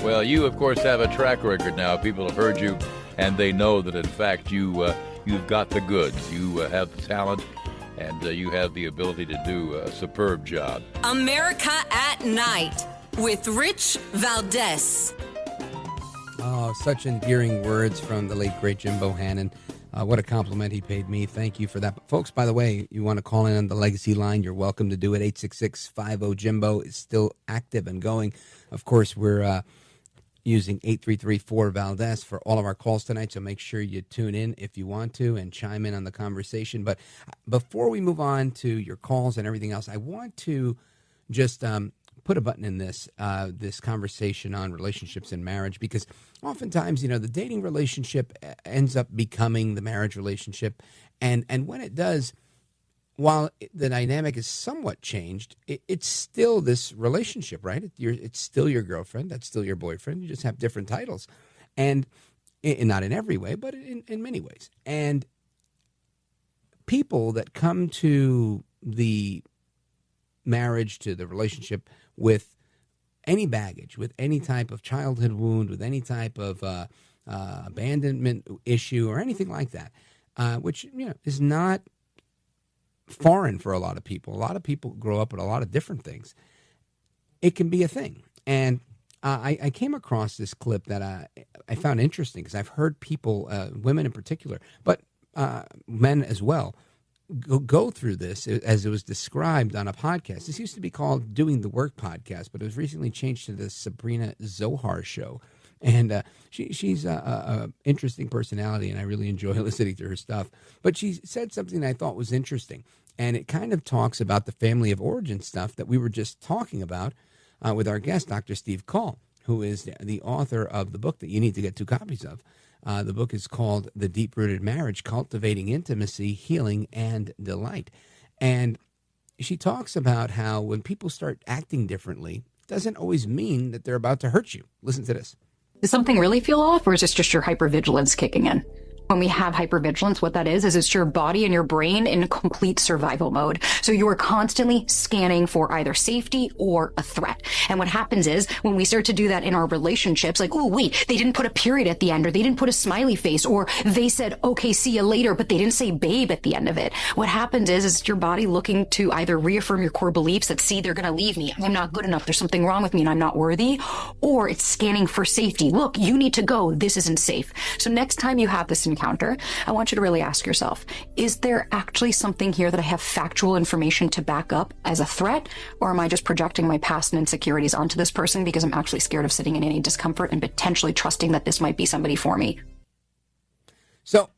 Well, you, of course, have a track record now. People have heard you, and they know that, in fact, you've got the goods. You have the talent, and you have the ability to do a superb job. America at Night with Rich Valdez. Oh, such endearing words from the late, great Jim Bohannon. What a compliment he paid me. Thank you for that. But folks, by the way, you want to call in on the Legacy line, you're welcome to do it. 866-50-JIMBO is still active and going. Of course, we're using 833-4-VALDEZ for all of our calls tonight, so make sure you tune in if you want to and chime in on the conversation. But before we move on to your calls and everything else, I want to just put a button in this conversation on relationships and marriage, because oftentimes, the dating relationship ends up becoming the marriage relationship. And when it does, while the dynamic is somewhat changed, it's still this relationship, right? It's still your girlfriend. That's still your boyfriend. You just have different titles. And not in every way, but in many ways. And people that come to the marriage, to the relationship with any baggage, with any type of childhood wound, with any type of abandonment issue or anything like that, which is not foreign for a lot of people. A lot of people grow up with a lot of different things. It can be a thing. And I came across this clip that I found interesting because I've heard people, women in particular, but men as well, go through this as it was described on a podcast. This used to be called Doing the Work podcast, but it was recently changed to the Sabrina Zohar show. And she's a interesting personality, and I really enjoy listening to her stuff. But she said something that I thought was interesting, and it kind of talks about the family of origin stuff that we were just talking about with our guest, Dr. Steve Call, who is the author of the book that you need to get 2 copies of. The book is called The Deep-Rooted Marriage, Cultivating Intimacy, Healing, and Delight. And she talks about how when people start acting differently, it doesn't always mean that they're about to hurt you. Listen to this. Does something really feel off, or is this just your hypervigilance kicking in? When we have hypervigilance, what that is it's your body and your brain in complete survival mode. So you are constantly scanning for either safety or a threat. And what happens is when we start to do that in our relationships, like, oh, wait, they didn't put a period at the end, or they didn't put a smiley face, or they said, okay, see you later, but they didn't say babe at the end of it. What happens is your body looking to either reaffirm your core beliefs that, see, they're going to leave me. I'm not good enough. There's something wrong with me and I'm not worthy. Or it's scanning for safety. Look, you need to go. This isn't safe. So next time you have this encounter, I want you to really ask yourself, is there actually something here that I have factual information to back up as a threat? Or am I just projecting my past and insecurities onto this person because I'm actually scared of sitting in any discomfort and potentially trusting that this might be somebody for me? So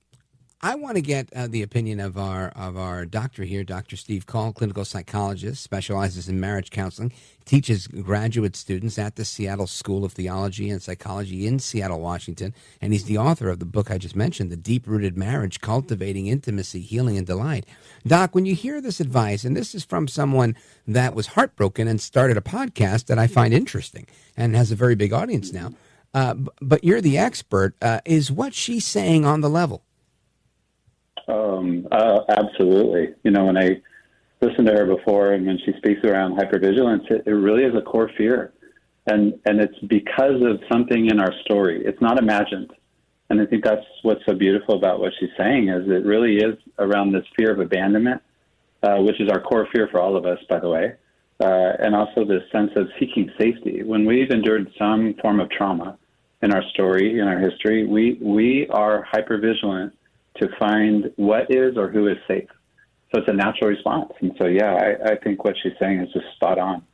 I want to get the opinion of our doctor here, Dr. Steve Call, clinical psychologist, specializes in marriage counseling, teaches graduate students at the Seattle School of Theology and Psychology in Seattle, Washington, and he's the author of the book I just mentioned, The Deep-Rooted Marriage, Cultivating Intimacy, Healing, and Delight. Doc, when you hear this advice, and this is from someone that was heartbroken and started a podcast that I find interesting and has a very big audience now, but you're the expert, is what she's saying on the level? Absolutely. When I listened to her before and when she speaks around hypervigilance, it really is a core fear. And it's because of something in our story. It's not imagined. And I think that's what's so beautiful about what she's saying is it really is around this fear of abandonment, which is our core fear for all of us, by the way, and also this sense of seeking safety. When we've endured some form of trauma in our story, in our history, we are hypervigilant to find what is or who is safe. So it's a natural response. And so, I think what she's saying is just spot on,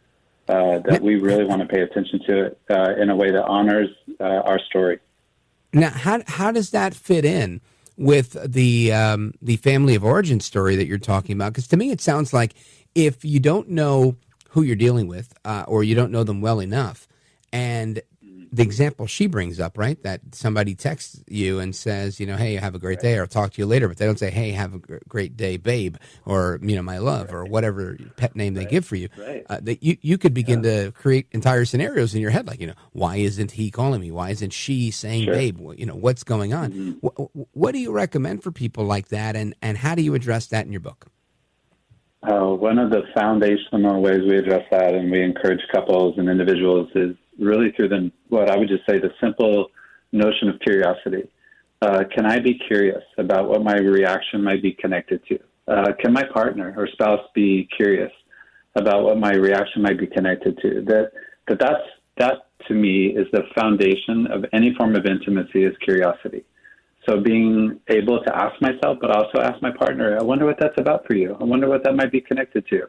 that we really want to pay attention to it in a way that honors our story. Now, how does that fit in with the family of origin story that you're talking about? Because to me, it sounds like if you don't know who you're dealing with or you don't know them well enough, and the example she brings up, right, that somebody texts you and says, hey, have a great day, or I'll talk to you later, but they don't say, hey, have a great day, babe, or, my love, or whatever pet name they give for you. That you could begin to create entire scenarios in your head, like, why isn't he calling me? Why isn't she saying babe? What's going on? Mm-hmm. What do you recommend for people like that, and how do you address that in your book? One of the foundational ways we address that, and we encourage couples and individuals, is really through what I would just say the simple notion of curiosity. Can I be curious about what my reaction might be connected to? Can my partner or spouse be curious about what my reaction might be connected to? That to me is the foundation of any form of intimacy, is curiosity. So being able to ask myself, but also ask my partner, I wonder what that's about for you. I wonder what that might be connected to.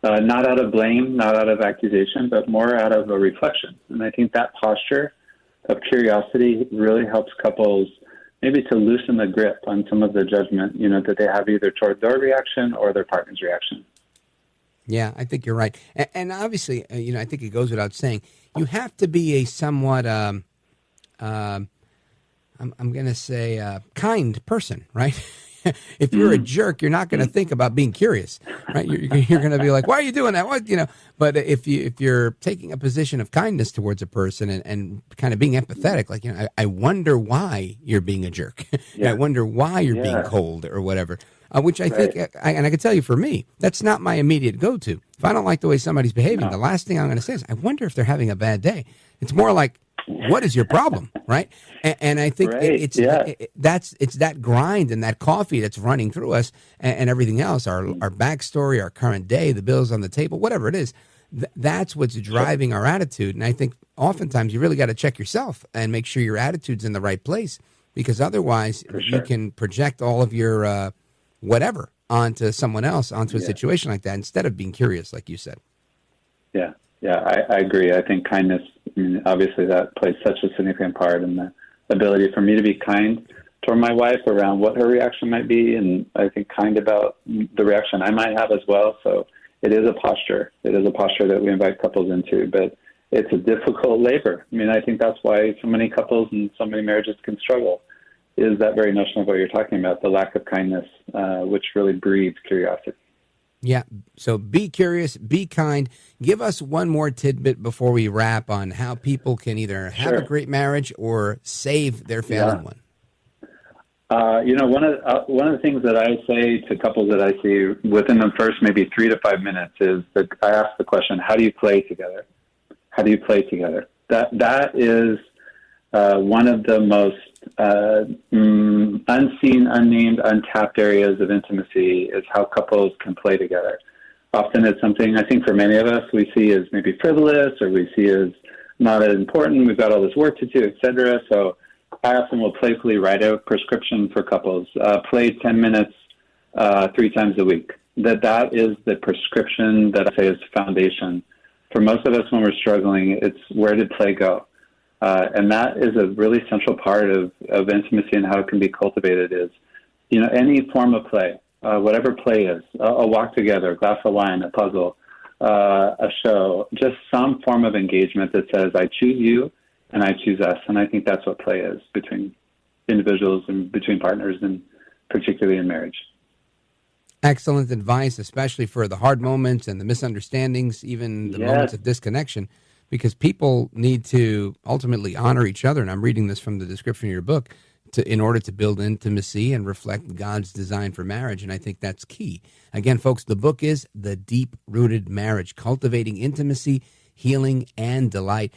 Not out of blame, not out of accusation, but more out of a reflection. And I think that posture of curiosity really helps couples maybe to loosen the grip on some of the judgment, that they have either toward their reaction or their partner's reaction. Yeah, I think you're right. And obviously, I think it goes without saying, you have to be a somewhat, I'm going to say, kind person, right? If you're a jerk, you're not going to think about being curious, right? You're going to be like, why are you doing that? What, But if you're taking a position of kindness towards a person and kind of being empathetic, like, I wonder why you're being a jerk. I wonder why you're being cold or whatever. Which I think, and I can tell you for me, that's not my immediate go-to. If I don't like the way somebody's behaving, the last thing I'm going to say is, I wonder if they're having a bad day. It's more like, what is your problem, right? And I think it's that grind and that coffee that's running through us and everything else, our backstory, our current day, the bills on the table, whatever it is, that's what's driving our attitude. And I think oftentimes you really got to check yourself and make sure your attitude's in the right place, because otherwise you can project all of your whatever onto someone else, onto a situation like that, instead of being curious, like you said. Yeah, I agree. I think kindness, obviously that plays such a significant part in the ability for me to be kind toward my wife around what her reaction might be, and I think kind about the reaction I might have as well. So it is a posture. It is a posture that we invite couples into, but it's a difficult labor. I think that's why so many couples and so many marriages can struggle, is that very notion of what you're talking about, the lack of kindness, which really breeds curiosity. Yeah, so be curious, be kind. Give us one more tidbit before we wrap on how people can either have a great marriage or save their failing one. One of the things that I say to couples that I see within the first maybe 3 to 5 minutes is that I ask the question, how do you play together? How do you play together? That is one of the most unseen, unnamed, untapped areas of intimacy, is how couples can play together. Often it's something I think for many of us we see as maybe frivolous, or we see as not as important. We've got all this work to do, etc. So I often will playfully write a prescription for couples. Play 10 minutes 3 times a week. That is the prescription that I say is the foundation. For most of us when we're struggling, it's where did play go? And that is a really central part of intimacy and how it can be cultivated is, any form of play, whatever play is, a walk together, a glass of wine, a puzzle, a show, just some form of engagement that says, I choose you and I choose us. And I think that's what play is between individuals and between partners, and particularly in marriage. Excellent advice, especially for the hard moments and the misunderstandings, even the moments of disconnection, because people need to ultimately honor each other. And I'm reading this from the description of your book, in order to build intimacy and reflect God's design for marriage. And I think that's key. Again, folks, the book is The Deep-Rooted Marriage, Cultivating Intimacy, Healing, and Delight.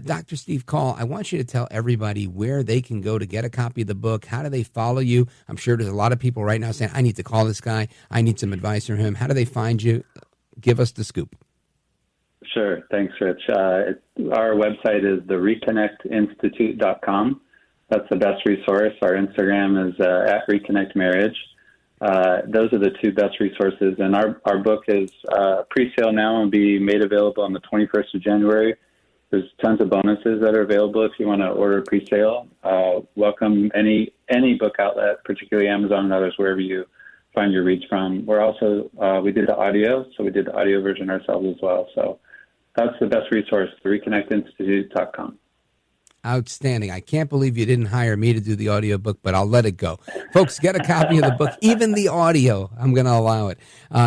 Dr. Steve Call, I want you to tell everybody where they can go to get a copy of the book. How do they follow you? I'm sure there's a lot of people right now saying, I need to call this guy. I need some advice from him. How do they find you? Give us the scoop. Sure. Thanks, Rich. Our website is thereconnectinstitute.com. That's the best resource. Our Instagram is at Reconnect Marriage. Those are the 2 best resources. And our book is pre-sale now and be made available on the 21st of January. There's tons of bonuses that are available if you want to order pre-sale. Welcome any book outlet, particularly Amazon and others, wherever you find your reads from. We're also, we did the audio, so we did the audio version ourselves as well. So that's the best resource, thereconnectinstitute.com. Outstanding. I can't believe you didn't hire me to do the audiobook, but I'll let it go. Folks, get a copy of the book, even the audio. I'm going to allow it.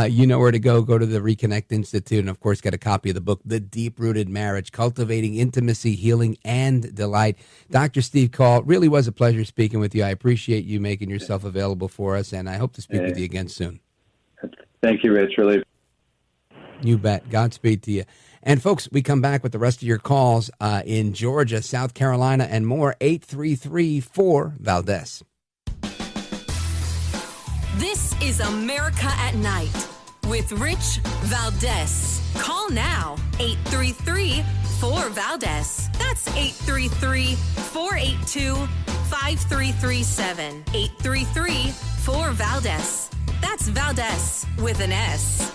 You know where to go. Go to the Reconnect Institute and, of course, get a copy of the book, The Deep-Rooted Marriage, Cultivating Intimacy, Healing, and Delight. Dr. Steve Call, really was a pleasure speaking with you. I appreciate you making yourself available for us, and I hope to speak with you again soon. Thank you, Rich. Really. You bet. Godspeed to you. And, folks, we come back with the rest of your calls in Georgia, South Carolina, and more. 833-4-VALDEZ. This is America at Night with Rich Valdez. Call now, 833-4-VALDEZ. That's 833-482-5337. 833-4-VALDEZ. That's Valdez with an S.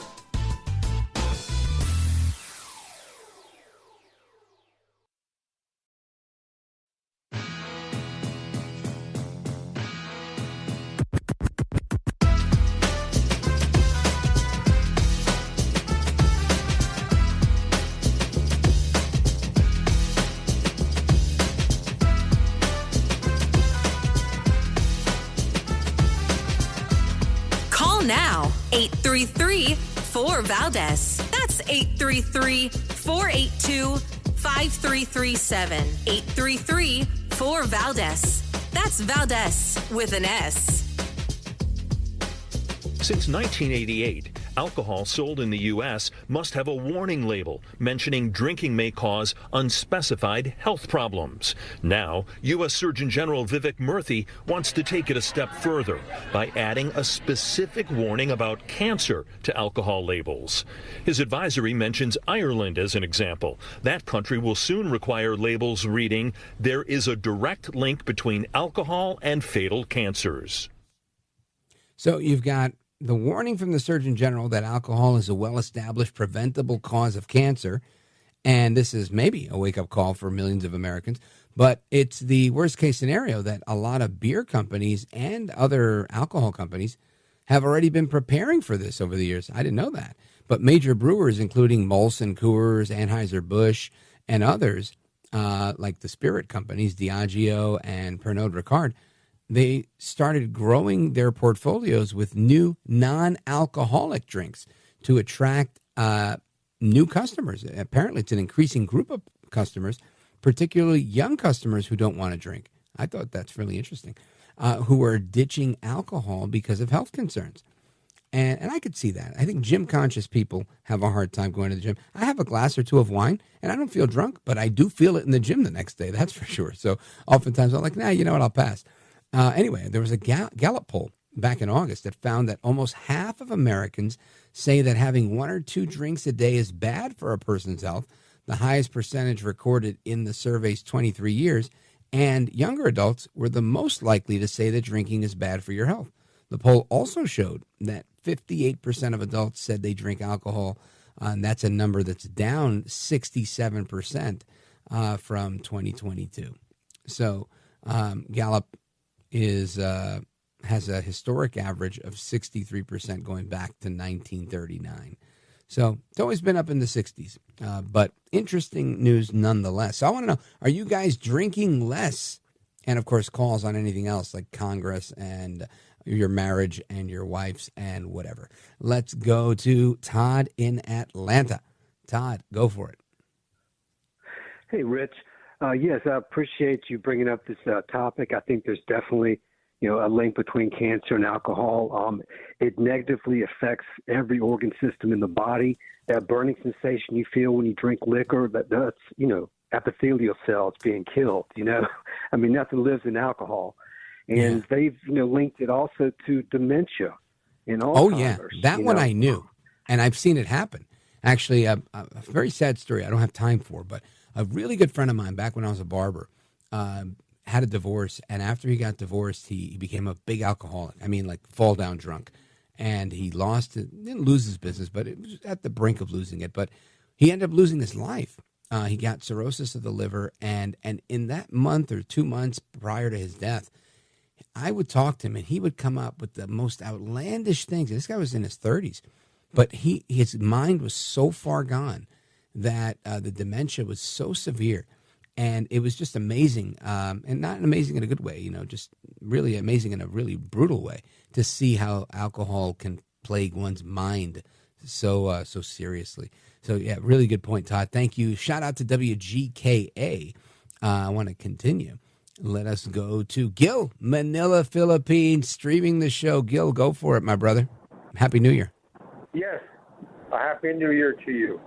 now. 833-4-VALDEZ. That's 833-482-5337. 833-4-VALDEZ. That's Valdez with an S. Since 1988, alcohol sold in the U.S. must have a warning label mentioning drinking may cause unspecified health problems. Now, U.S. Surgeon General Vivek Murthy wants to take it a step further by adding a specific warning about cancer to alcohol labels. His advisory mentions Ireland as an example. That country will soon require labels reading, "There is a direct link between alcohol and fatal cancers." So you've got the warning from the Surgeon General that alcohol is a well-established preventable cause of cancer, and this is maybe a wake-up call for millions of Americans, but it's the worst-case scenario that a lot of beer companies and other alcohol companies have already been preparing for this over the years. I didn't know that. But major brewers, including Molson Coors, Anheuser-Busch, and others, like the spirit companies, Diageo and Pernod Ricard, they started growing their portfolios with new non-alcoholic drinks to attract new customers. Apparently, it's an increasing group of customers, particularly young customers who don't want to drink. I thought that's really interesting, who are ditching alcohol because of health concerns. And I could see that. I think gym-conscious people have a hard time going to the gym. I have a glass or two of wine, and I don't feel drunk, but I do feel it in the gym the next day, that's for sure. So oftentimes I'm like, nah, you know what, I'll pass. Anyway, there was a Gallup poll back in August that found that almost half of Americans say that having one or two drinks a day is bad for a person's health, the highest percentage recorded in the survey's 23 years, and younger adults were the most likely to say that drinking is bad for your health. The poll also showed that 58% of adults said they drink alcohol, and that's a number that's down 67% from 2022. So Gallup has a historic average of 63% going back to 1939. So it's always been up in the 60s, but interesting news nonetheless. So I want to know, are you guys drinking less? And, of course, calls on anything else like Congress and your marriage and your wife's and whatever. Let's go to Todd in Atlanta. Todd, go for it. Hey, Rich. Yes, I appreciate you bringing up this topic. I think there's definitely, a link between cancer and alcohol. It negatively affects every organ system in the body. That burning sensation you feel when you drink liquor, that's, epithelial cells being killed, I mean, nothing lives in alcohol. And they've, linked it also to dementia and Alzheimer's. Oh, yeah. That one I knew. And I've seen it happen. Actually, a very sad story I don't have time for, but a really good friend of mine back when I was a barber had a divorce. And after he got divorced, he became a big alcoholic. I mean, like fall down drunk. And he lost it, didn't lose his business, but it was at the brink of losing it. But he ended up losing his life. He got cirrhosis of the liver. And in that month or 2 months prior to his death, I would talk to him, and he would come up with the most outlandish things. This guy was in his 30s, but his mind was so far gone that the dementia was so severe, and it was just amazing, and not amazing in a good way, just really amazing in a really brutal way to see how alcohol can plague one's mind so seriously. So, yeah, really good point, Todd. Thank you. Shout out to WGKA. I want to continue. Let us go to Gil, Manila, Philippines, streaming the show. Gil, go for it, my brother. Happy New Year. Yes, a Happy New Year to you.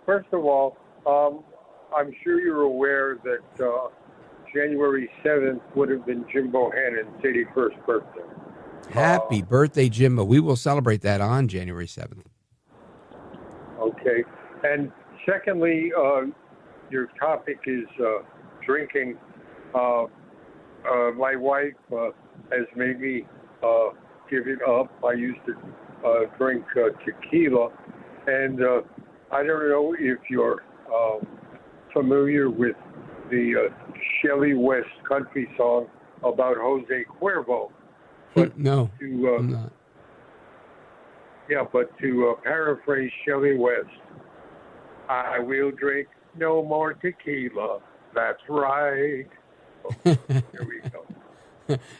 First of all, I'm sure you're aware that January 7th would have been Jim Bohannon's 81st birthday. Happy birthday, Jimbo. We will celebrate that on January 7th. Okay. And secondly, your topic is drinking. My wife has made me give it up. I used to drink tequila, and I don't know if you're familiar with the Shelley West country song about Jose Cuervo. But no, I'm not. Yeah, but to paraphrase Shelley West, I will drink no more tequila. That's right. Oh, here we go.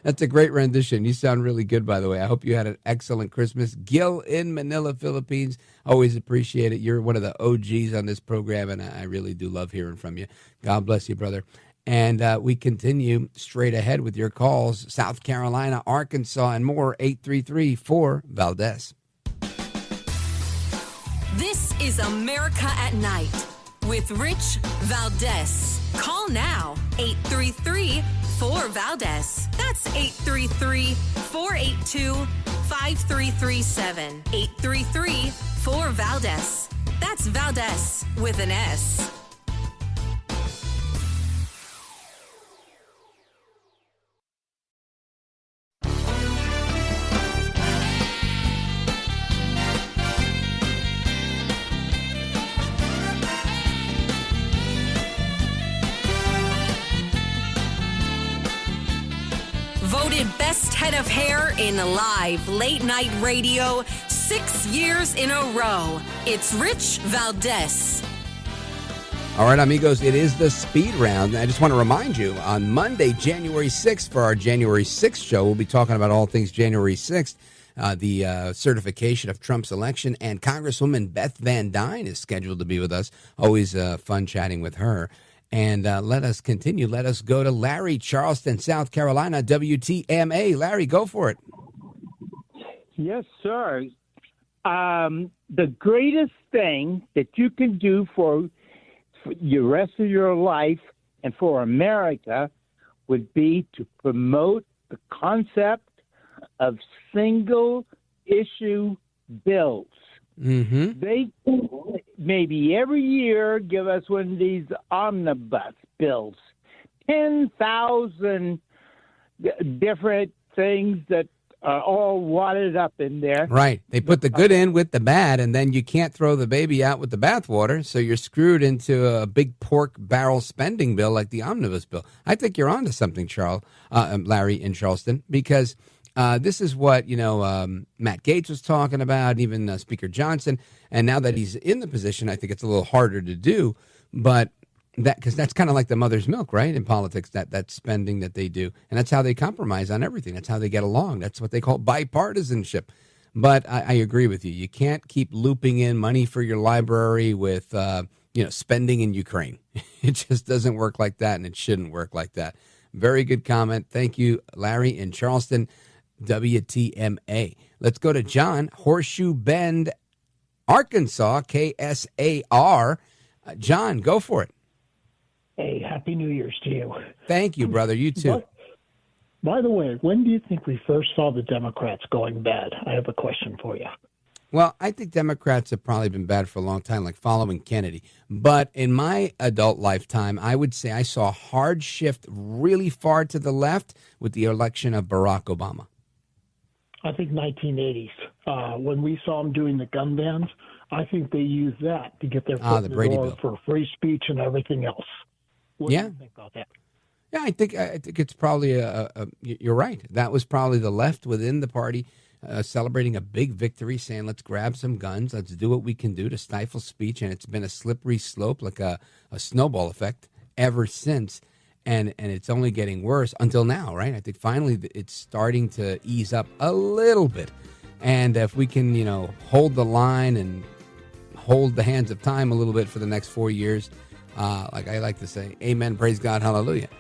That's a great rendition. You sound really good, by the way. I hope you had an excellent Christmas. Gil in Manila, Philippines. Always appreciate it. You're one of the OGs on this program, and I really do love hearing from you. God bless you, brother. And we continue straight ahead with your calls. South Carolina, Arkansas, and more. 833-4-VALDEZ. This is America at Night with Rich Valdez. Call now, 833-4-VALDEZ. That's 833-482-5337. 833-4-VALDEZ. That's Valdez with an S. Voted best head of hair in live late night radio 6 years in a row. It's Rich Valdez. All right, amigos, it is the speed round. I just want to remind you, on Monday, January 6th, for our January 6th show, we'll be talking about all things January 6th, the certification of Trump's election, and Congresswoman Beth Van Dyne is scheduled to be with us. Always fun chatting with her. And let us continue. Let us go to Larry, Charleston, South Carolina, WTMA. Larry, go for it. Yes, sir. The greatest thing that you can do for the rest of your life and for America would be to promote the concept of single-issue bills. Mm-hmm. They maybe every year give us one of these omnibus bills, 10,000 different things that are all wadded up in there. Right. They put the good in with the bad, and then you can't throw the baby out with the bathwater, so you're screwed into a big pork barrel spending bill like the omnibus bill. I think you're onto something, Larry in Charleston, because this is what, Matt Gaetz was talking about, even Speaker Johnson. And now that he's in the position, I think it's a little harder to do. But because that's kind of like the mother's milk, right, in politics, that spending that they do. And that's how they compromise on everything. That's how they get along. That's what they call bipartisanship. But I agree with you. You can't keep looping in money for your library with, spending in Ukraine. It just doesn't work like that, and it shouldn't work like that. Very good comment. Thank you, Larry in Charleston. WTMA. Let's go to John, Horseshoe Bend, Arkansas, KSAR. John, go for it. Hey, Happy New Year's to you. Thank you, brother. You too. By the way, when do you think we first saw the Democrats going bad? I have a question for you. Well, I think Democrats have probably been bad for a long time, like following Kennedy. But in my adult lifetime, I would say I saw a hard shift really far to the left with the election of Barack Obama. I think 1980s. When we saw them doing the gun bans, I think they used that to get their foot in the door for free speech and everything else. What do you think about that? Yeah, I think it's probably you're right. That was probably the left within the party celebrating a big victory, saying, let's grab some guns, let's do what we can do to stifle speech. And it's been a slippery slope, like a snowball effect ever since. And it's only getting worse until now, right? I think finally it's starting to ease up a little bit. And if we can, hold the line and hold the hands of time a little bit for the next 4 years, like I like to say, amen, praise God, hallelujah.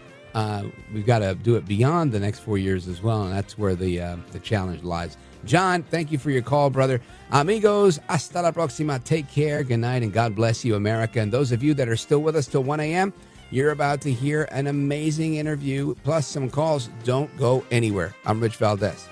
We've got to do it beyond the next 4 years as well, and that's where the challenge lies. John, thank you for your call, brother. Amigos, hasta la próxima. Take care, good night, and God bless you, America. And those of you that are still with us till 1 a.m., you're about to hear an amazing interview, plus some calls. Don't go anywhere. I'm Rich Valdez.